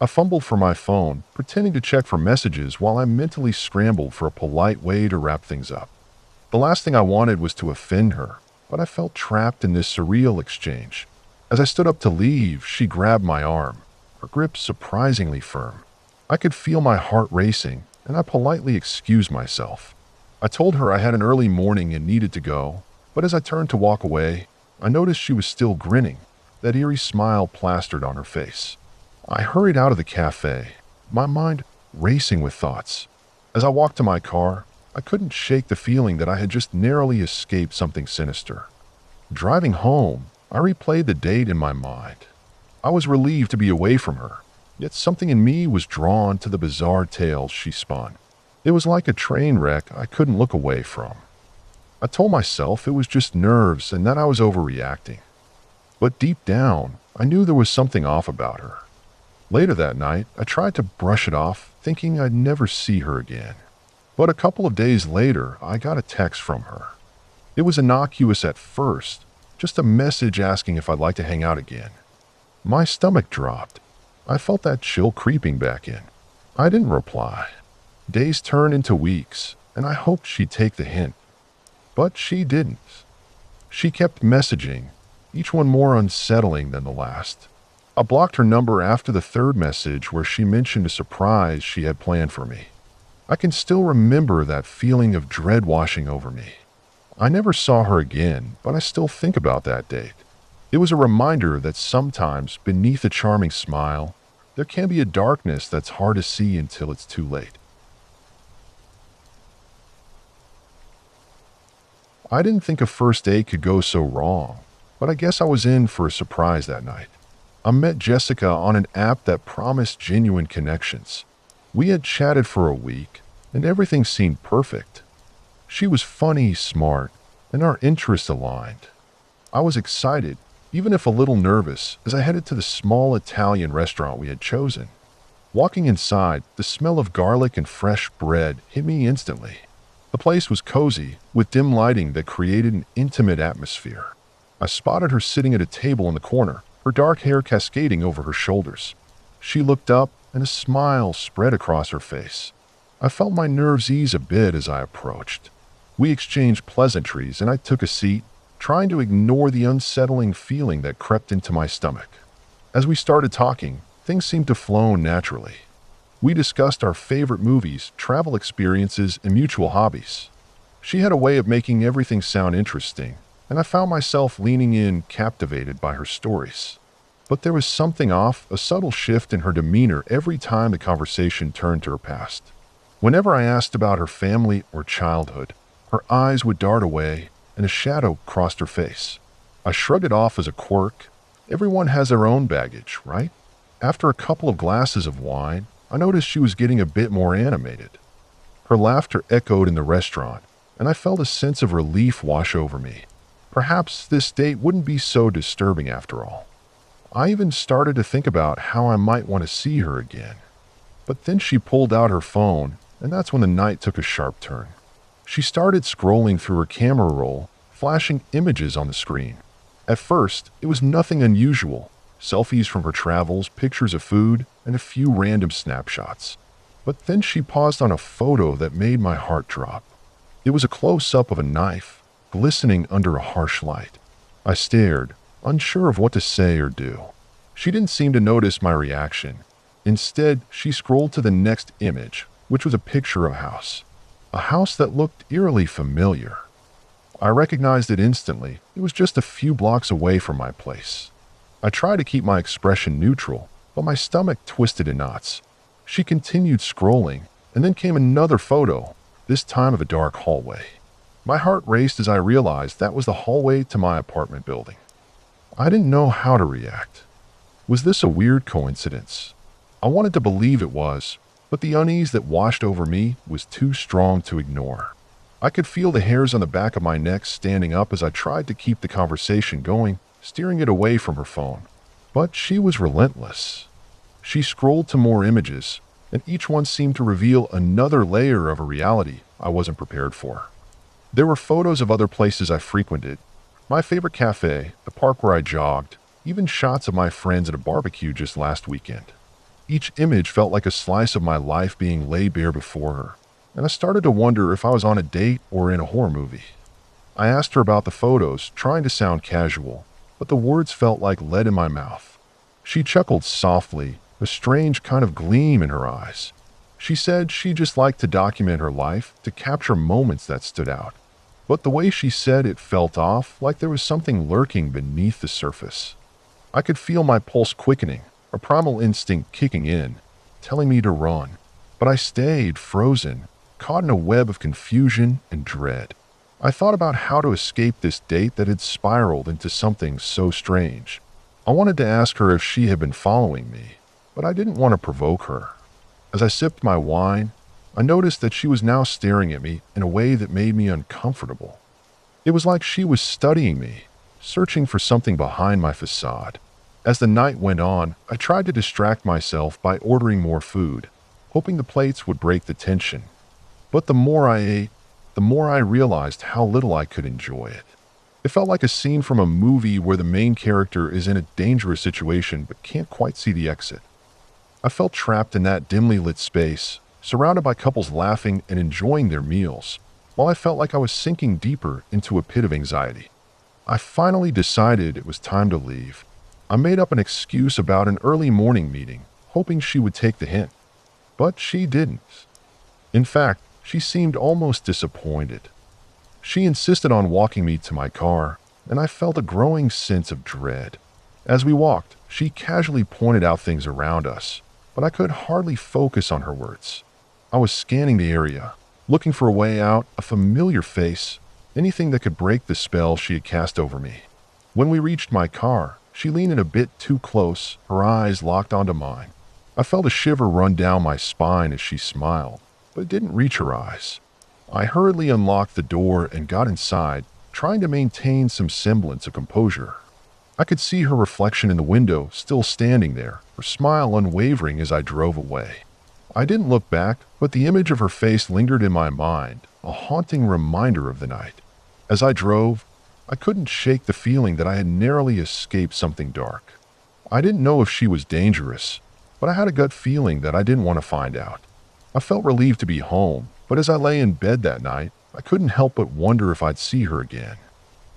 I fumbled for my phone, pretending to check for messages while I mentally scrambled for a polite way to wrap things up. The last thing I wanted was to offend her, but I felt trapped in this surreal exchange. As I stood up to leave, she grabbed my arm, her grip surprisingly firm. I could feel my heart racing, and I politely excused myself. I told her I had an early morning and needed to go, but as I turned to walk away, I noticed she was still grinning, that eerie smile plastered on her face. I hurried out of the cafe, my mind racing with thoughts. As I walked to my car, I couldn't shake the feeling that I had just narrowly escaped something sinister. Driving home, I replayed the date in my mind. I was relieved to be away from her, yet something in me was drawn to the bizarre tales she spun. It was like a train wreck I couldn't look away from. I told myself it was just nerves and that I was overreacting. But deep down, I knew there was something off about her. Later that night, I tried to brush it off, thinking I'd never see her again. But a couple of days later, I got a text from her. It was innocuous at first, just a message asking if I'd like to hang out again. My stomach dropped. I felt that chill creeping back in. I didn't reply. Days turned into weeks, and I hoped she'd take the hint. But she didn't. She kept messaging, each one more unsettling than the last. I blocked her number after the third message where she mentioned a surprise she had planned for me. I can still remember that feeling of dread washing over me. I never saw her again, but I still think about that date. It was a reminder that sometimes, beneath a charming smile, there can be a darkness that's hard to see until it's too late. I didn't think a first date could go so wrong, but I guess I was in for a surprise that night. I met Jessica on an app that promised genuine connections. We had chatted for a week, and everything seemed perfect. She was funny, smart, and our interests aligned. I was excited, even if a little nervous, as I headed to the small Italian restaurant we had chosen. Walking inside, the smell of garlic and fresh bread hit me instantly. The place was cozy, with dim lighting that created an intimate atmosphere. I spotted her sitting at a table in the corner, her dark hair cascading over her shoulders. She looked up, and a smile spread across her face. I felt my nerves ease a bit as I approached. We exchanged pleasantries, and I took a seat, trying to ignore the unsettling feeling that crept into my stomach. As we started talking, things seemed to flow naturally. We discussed our favorite movies, travel experiences, and mutual hobbies. She had a way of making everything sound interesting, and I found myself leaning in, captivated by her stories. But there was something off, a subtle shift in her demeanor every time the conversation turned to her past. Whenever I asked about her family or childhood, her eyes would dart away, and a shadow crossed her face. I shrugged it off as a quirk. Everyone has their own baggage, right? After a couple of glasses of wine, I noticed she was getting a bit more animated. Her laughter echoed in the restaurant, and I felt a sense of relief wash over me. Perhaps this date wouldn't be so disturbing after all. I even started to think about how I might want to see her again. But then she pulled out her phone, and that's when the night took a sharp turn. She started scrolling through her camera roll, flashing images on the screen. At first, it was nothing unusual. Selfies from her travels, pictures of food, and a few random snapshots. But then she paused on a photo that made my heart drop. It was a close-up of a knife, glistening under a harsh light. I stared, unsure of what to say or do. She didn't seem to notice my reaction. Instead, she scrolled to the next image, which was a picture of a house. A house that looked eerily familiar. I recognized it instantly. It was just a few blocks away from my place. I tried to keep my expression neutral, but my stomach twisted in knots. She continued scrolling, and then came another photo, this time of a dark hallway. My heart raced as I realized that was the hallway to my apartment building. I didn't know how to react. Was this a weird coincidence? I wanted to believe it was, but the unease that washed over me was too strong to ignore. I could feel the hairs on the back of my neck standing up as I tried to keep the conversation going, steering it away from her phone. But she was relentless. She scrolled to more images, and each one seemed to reveal another layer of a reality I wasn't prepared for. There were photos of other places I frequented, My favorite cafe, the park where I jogged, even shots of my friends at a barbecue just last weekend. Each image felt like a slice of my life being laid bare before her, and I started to wonder if I was on a date or in a horror movie. I asked her about the photos, trying to sound casual, but the words felt like lead in my mouth. She chuckled softly, a strange kind of gleam in her eyes. She said she just liked to document her life, to capture moments that stood out. But the way she said it felt off, like there was something lurking beneath the surface. I could feel my pulse quickening, a primal instinct kicking in, telling me to run. But I stayed frozen, caught in a web of confusion and dread. I thought about how to escape this date that had spiraled into something so strange. I wanted to ask her if she had been following me, but I didn't want to provoke her. As I sipped my wine, I noticed that she was now staring at me in a way that made me uncomfortable. It was like she was studying me, searching for something behind my facade. As the night went on, I tried to distract myself by ordering more food, hoping the plates would break the tension. But the more I ate, the more I realized how little I could enjoy it. It felt like a scene from a movie where the main character is in a dangerous situation but can't quite see the exit. I felt trapped in that dimly lit space, surrounded by couples laughing and enjoying their meals, while I felt like I was sinking deeper into a pit of anxiety. I finally decided it was time to leave. I made up an excuse about an early morning meeting, hoping she would take the hint. But she didn't. In fact, she seemed almost disappointed. She insisted on walking me to my car, and I felt a growing sense of dread. As we walked, she casually pointed out things around us, but I could hardly focus on her words. I was scanning the area, looking for a way out, a familiar face, anything that could break the spell she had cast over me. When we reached my car, she leaned in a bit too close, her eyes locked onto mine. I felt a shiver run down my spine as she smiled, but it didn't reach her eyes. I hurriedly unlocked the door and got inside, trying to maintain some semblance of composure. I could see her reflection in the window, still standing there, her smile unwavering as I drove away. I didn't look back, but the image of her face lingered in my mind, a haunting reminder of the night. As I drove, I couldn't shake the feeling that I had narrowly escaped something dark. I didn't know if she was dangerous, but I had a gut feeling that I didn't want to find out. I felt relieved to be home, but as I lay in bed that night, I couldn't help but wonder if I'd see her again.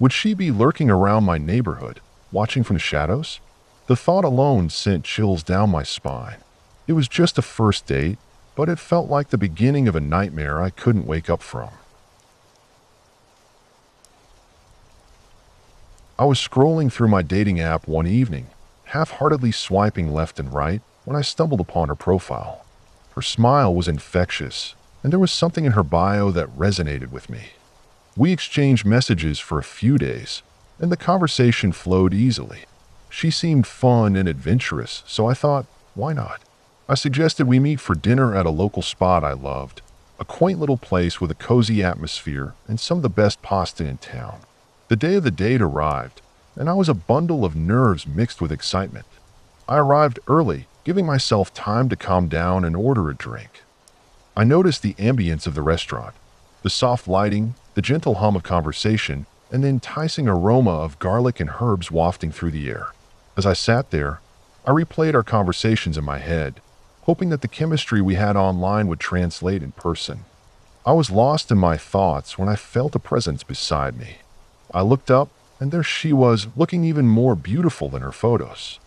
Would she be lurking around my neighborhood, watching from the shadows? The thought alone sent chills down my spine. It was just a first date, but it felt like the beginning of a nightmare I couldn't wake up from. I was scrolling through my dating app one evening, half-heartedly swiping left and right, when I stumbled upon her profile. Her smile was infectious, and there was something in her bio that resonated with me. We exchanged messages for a few days, and the conversation flowed easily. She seemed fun and adventurous, so I thought, why not? I suggested we meet for dinner at a local spot I loved, a quaint little place with a cozy atmosphere and some of the best pasta in town. The day of the date arrived, and I was a bundle of nerves mixed with excitement. I arrived early, giving myself time to calm down and order a drink. I noticed the ambience of the restaurant, the soft lighting, the gentle hum of conversation, and the enticing aroma of garlic and herbs wafting through the air. As I sat there, I replayed our conversations in my head, hoping that the chemistry we had online would translate in person. I was lost in my thoughts when I felt a presence beside me. I looked up, and there she was, looking even more beautiful than her photos.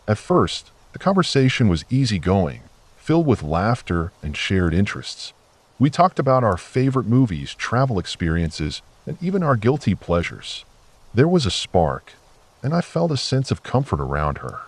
At first, the conversation was easygoing, filled with laughter and shared interests. We talked about our favorite movies, travel experiences, and even our guilty pleasures. There was a spark, and I felt a sense of comfort around her.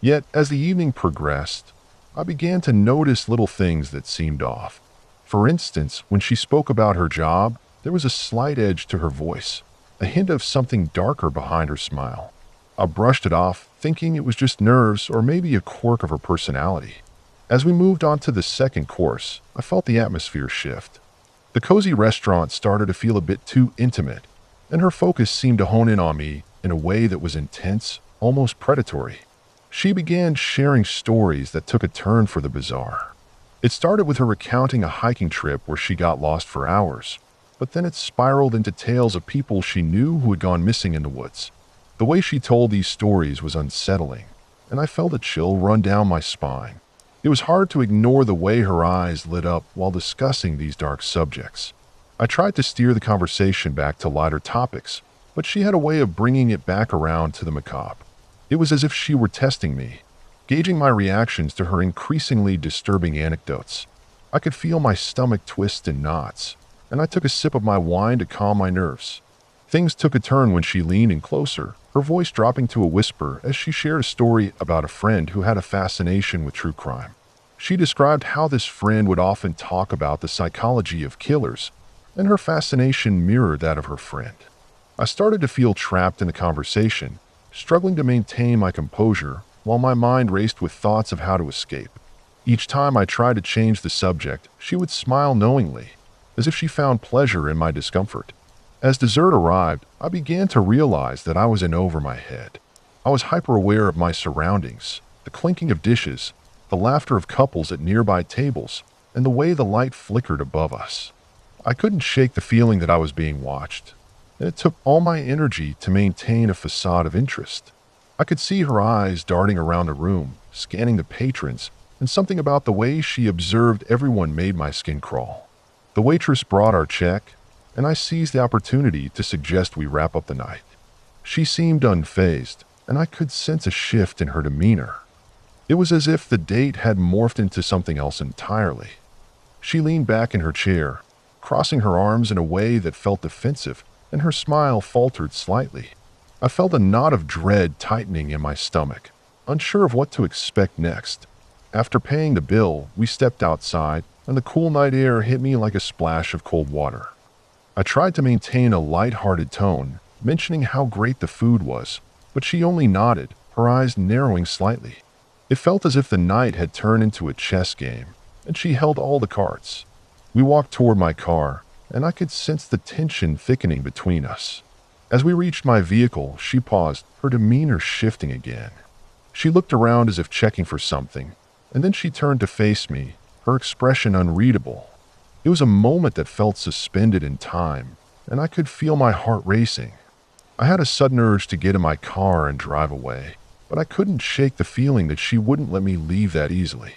Yet, as the evening progressed, I began to notice little things that seemed off. For instance, when she spoke about her job, there was a slight edge to her voice, a hint of something darker behind her smile. I brushed it off, thinking it was just nerves or maybe a quirk of her personality. As we moved on to the second course, I felt the atmosphere shift. The cozy restaurant started to feel a bit too intimate, and her focus seemed to hone in on me in a way that was intense, almost predatory. She began sharing stories that took a turn for the bizarre. It started with her recounting a hiking trip where she got lost for hours, but then it spiraled into tales of people she knew who had gone missing in the woods. The way she told these stories was unsettling, and I felt a chill run down my spine. It was hard to ignore the way her eyes lit up while discussing these dark subjects. I tried to steer the conversation back to lighter topics, but she had a way of bringing it back around to the macabre. It was as if she were testing me, gauging my reactions to her increasingly disturbing anecdotes. I could feel my stomach twist in knots, and I took a sip of my wine to calm my nerves. Things took a turn when she leaned in closer, her voice dropping to a whisper as she shared a story about a friend who had a fascination with true crime. She described how this friend would often talk about the psychology of killers, and her fascination mirrored that of her friend. I started to feel trapped in the conversation, struggling to maintain my composure while my mind raced with thoughts of how to escape. Each time I tried to change the subject, she would smile knowingly, as if she found pleasure in my discomfort. As dessert arrived, I began to realize that I was in over my head. I was hyper-aware of my surroundings, the clinking of dishes, the laughter of couples at nearby tables, and the way the light flickered above us. I couldn't shake the feeling that I was being watched, and it took all my energy to maintain a facade of interest. I could see her eyes darting around the room, scanning the patrons, and something about the way she observed everyone made my skin crawl. The waitress brought our check, and I seized the opportunity to suggest we wrap up the night. She seemed unfazed, and I could sense a shift in her demeanor. It was as if the date had morphed into something else entirely. She leaned back in her chair, crossing her arms in a way that felt defensive, and her smile faltered slightly. I felt a knot of dread tightening in my stomach, unsure of what to expect next. After paying the bill, we stepped outside, and the cool night air hit me like a splash of cold water. I tried to maintain a light-hearted tone, mentioning how great the food was, but she only nodded, her eyes narrowing slightly. It felt as if the night had turned into a chess game, and she held all the cards. We walked toward my car, and I could sense the tension thickening between us. As we reached my vehicle, she paused, her demeanor shifting again. She looked around as if checking for something, and then she turned to face me, her expression unreadable. It was a moment that felt suspended in time, and I could feel my heart racing. I had a sudden urge to get in my car and drive away, but I couldn't shake the feeling that she wouldn't let me leave that easily.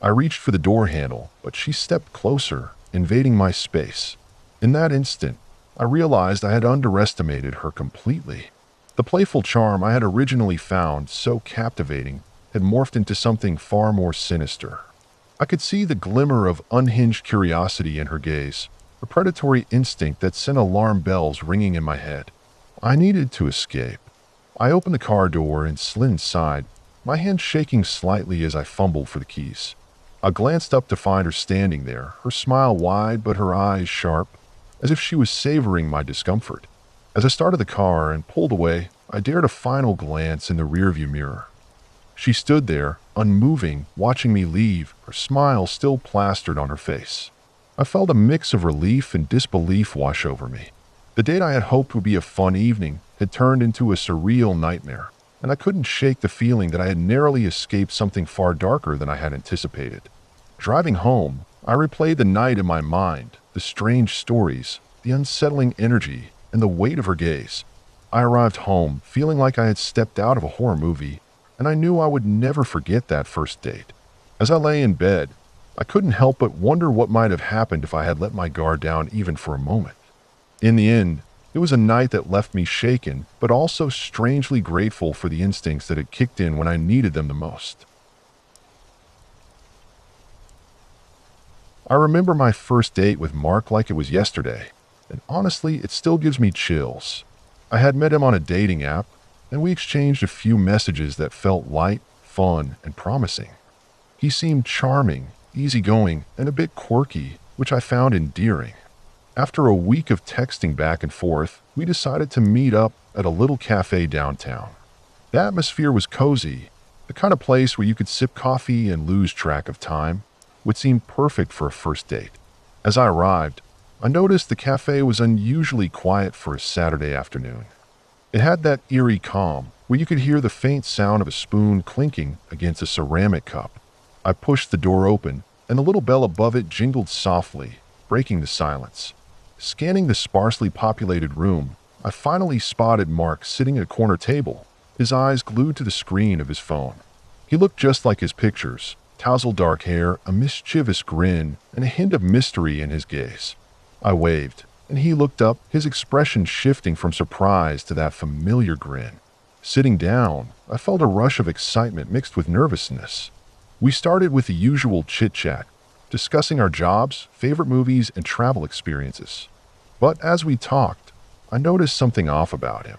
I reached for the door handle, but she stepped closer, invading my space. In that instant, I realized I had underestimated her completely. The playful charm I had originally found so captivating had morphed into something far more sinister. I could see the glimmer of unhinged curiosity in her gaze, a predatory instinct that sent alarm bells ringing in my head. I needed to escape. I opened the car door and slid inside, my hand shaking slightly as I fumbled for the keys. I glanced up to find her standing there, her smile wide but her eyes sharp, as if she was savoring my discomfort. As I started the car and pulled away, I dared a final glance in the rearview mirror. She stood there, unmoving, watching me leave, her smile still plastered on her face. I felt a mix of relief and disbelief wash over me. The date I had hoped would be a fun evening had turned into a surreal nightmare, and I couldn't shake the feeling that I had narrowly escaped something far darker than I had anticipated. Driving home, I replayed the night in my mind, the strange stories, the unsettling energy, and the weight of her gaze. I arrived home feeling like I had stepped out of a horror movie, and I knew I would never forget that first date. As I lay in bed, I couldn't help but wonder what might have happened if I had let my guard down even for a moment. In the end, it was a night that left me shaken, but also strangely grateful for the instincts that had kicked in when I needed them the most. I remember my first date with Mark like it was yesterday, and honestly, it still gives me chills. I had met him on a dating app, and we exchanged a few messages that felt light, fun, and promising. He seemed charming, easygoing, and a bit quirky, which I found endearing. After a week of texting back and forth, we decided to meet up at a little cafe downtown. The atmosphere was cozy, the kind of place where you could sip coffee and lose track of time, which seemed perfect for a first date. As I arrived, I noticed the cafe was unusually quiet for a Saturday afternoon. It had that eerie calm where you could hear the faint sound of a spoon clinking against a ceramic cup. I pushed the door open, and the little bell above it jingled softly, breaking the silence. Scanning the sparsely populated room, I finally spotted Mark sitting at a corner table, his eyes glued to the screen of his phone. He looked just like his pictures, tousled dark hair, a mischievous grin, and a hint of mystery in his gaze. I waved, and he looked up, his expression shifting from surprise to that familiar grin. Sitting down, I felt a rush of excitement mixed with nervousness. We started with the usual chit-chat, discussing our jobs, favorite movies, and travel experiences. But as we talked, I noticed something off about him.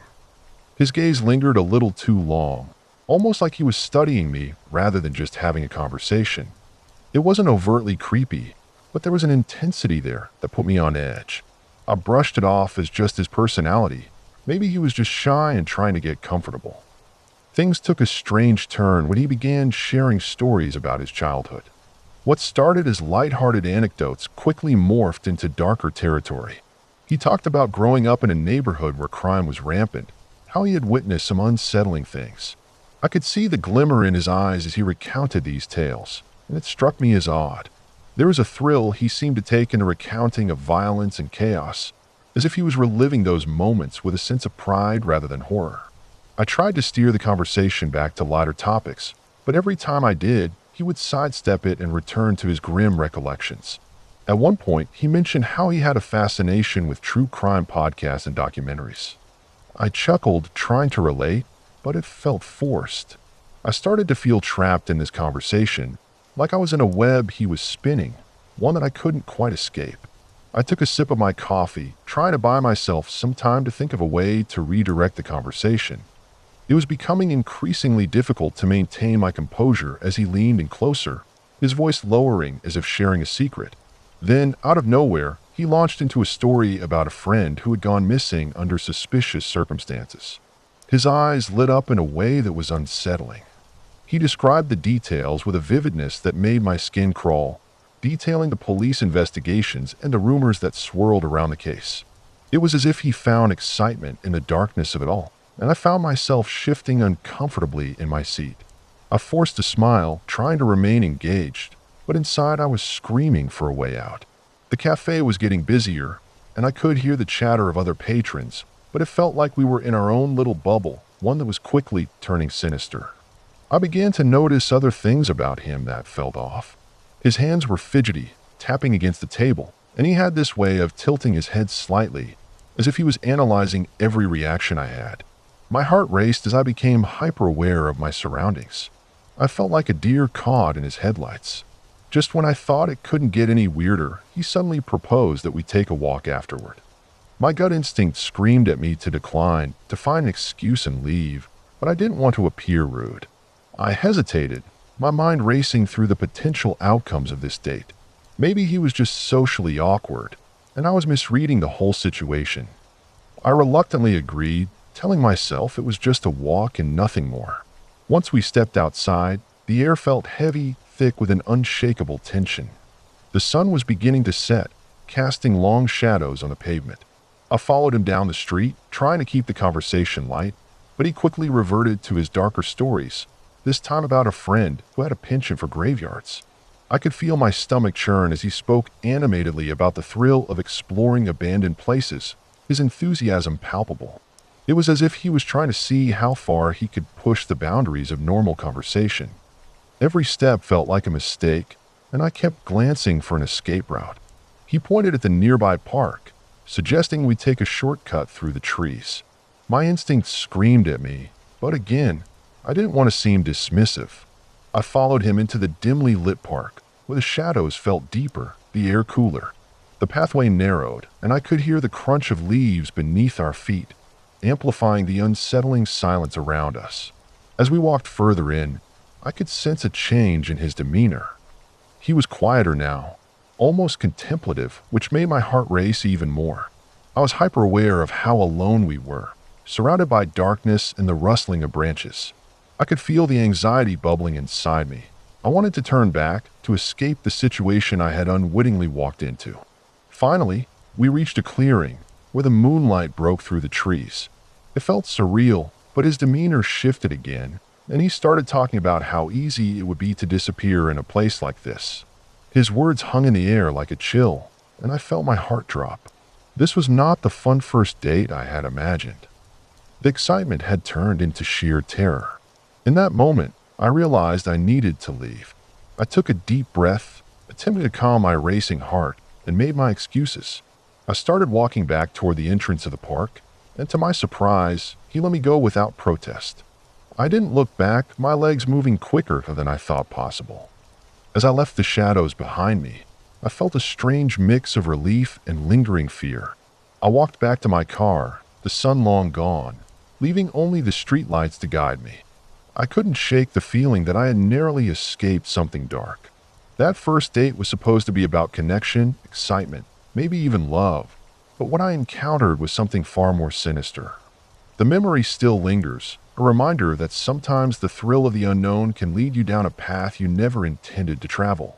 His gaze lingered a little too long, almost like he was studying me rather than just having a conversation. It wasn't overtly creepy, but there was an intensity there that put me on edge. I brushed it off as just his personality. Maybe he was just shy and trying to get comfortable. Things took a strange turn when he began sharing stories about his childhood. What started as lighthearted anecdotes quickly morphed into darker territory. He talked about growing up in a neighborhood where crime was rampant, how he had witnessed some unsettling things. I could see the glimmer in his eyes as he recounted these tales, and it struck me as odd. There was a thrill he seemed to take in a recounting of violence and chaos, as if he was reliving those moments with a sense of pride rather than horror. I tried to steer the conversation back to lighter topics, but every time I did, he would sidestep it and return to his grim recollections. At one point, he mentioned how he had a fascination with true crime podcasts and documentaries. I chuckled, trying to relate, but it felt forced. I started to feel trapped in this conversation, like I was in a web he was spinning, one that I couldn't quite escape. I took a sip of my coffee, trying to buy myself some time to think of a way to redirect the conversation. It was becoming increasingly difficult to maintain my composure as he leaned in closer, his voice lowering as if sharing a secret. Then, out of nowhere, he launched into a story about a friend who had gone missing under suspicious circumstances. His eyes lit up in a way that was unsettling. He described the details with a vividness that made my skin crawl, detailing the police investigations and the rumors that swirled around the case. It was as if he found excitement in the darkness of it all, and I found myself shifting uncomfortably in my seat. I forced a smile, trying to remain engaged, but inside I was screaming for a way out. The cafe was getting busier, and I could hear the chatter of other patrons, but it felt like we were in our own little bubble, one that was quickly turning sinister. I began to notice other things about him that felt off. His hands were fidgety, tapping against the table, and he had this way of tilting his head slightly, as if he was analyzing every reaction I had. My heart raced as I became hyper-aware of my surroundings. I felt like a deer caught in his headlights. Just when I thought it couldn't get any weirder, he suddenly proposed that we take a walk afterward. My gut instinct screamed at me to decline, to find an excuse and leave, but I didn't want to appear rude. I hesitated, my mind racing through the potential outcomes of this date. Maybe he was just socially awkward, and I was misreading the whole situation. I reluctantly agreed, telling myself it was just a walk and nothing more. Once we stepped outside, the air felt heavy, thick with an unshakable tension. The sun was beginning to set, casting long shadows on the pavement. I followed him down the street, trying to keep the conversation light, but he quickly reverted to his darker stories, this time about a friend who had a penchant for graveyards. I could feel my stomach churn as he spoke animatedly about the thrill of exploring abandoned places, his enthusiasm palpable. It was as if he was trying to see how far he could push the boundaries of normal conversation. Every step felt like a mistake, and I kept glancing for an escape route. He pointed at the nearby park, suggesting we take a shortcut through the trees. My instincts screamed at me, but again, I didn't want to seem dismissive. I followed him into the dimly lit park, where the shadows felt deeper, the air cooler. The pathway narrowed, and I could hear the crunch of leaves beneath our feet, amplifying the unsettling silence around us. As we walked further in, I could sense a change in his demeanor. He was quieter now, almost contemplative, which made my heart race even more. I was hyper-aware of how alone we were, surrounded by darkness and the rustling of branches. I could feel the anxiety bubbling inside me. I wanted to turn back, to escape the situation I had unwittingly walked into. Finally, we reached a clearing, where the moonlight broke through the trees. It felt surreal, but his demeanor shifted again, and he started talking about how easy it would be to disappear in a place like this. His words hung in the air like a chill, and I felt my heart drop. This was not the fun first date I had imagined. The excitement had turned into sheer terror. In that moment, I realized I needed to leave. I took a deep breath, attempted to calm my racing heart, and made my excuses. I started walking back toward the entrance of the park, and to my surprise, he let me go without protest. I didn't look back, my legs moving quicker than I thought possible. As I left the shadows behind me, I felt a strange mix of relief and lingering fear. I walked back to my car, the sun long gone, leaving only the streetlights to guide me. I couldn't shake the feeling that I had narrowly escaped something dark. That first date was supposed to be about connection, excitement, maybe even love, but what I encountered was something far more sinister. The memory still lingers, a reminder that sometimes the thrill of the unknown can lead you down a path you never intended to travel.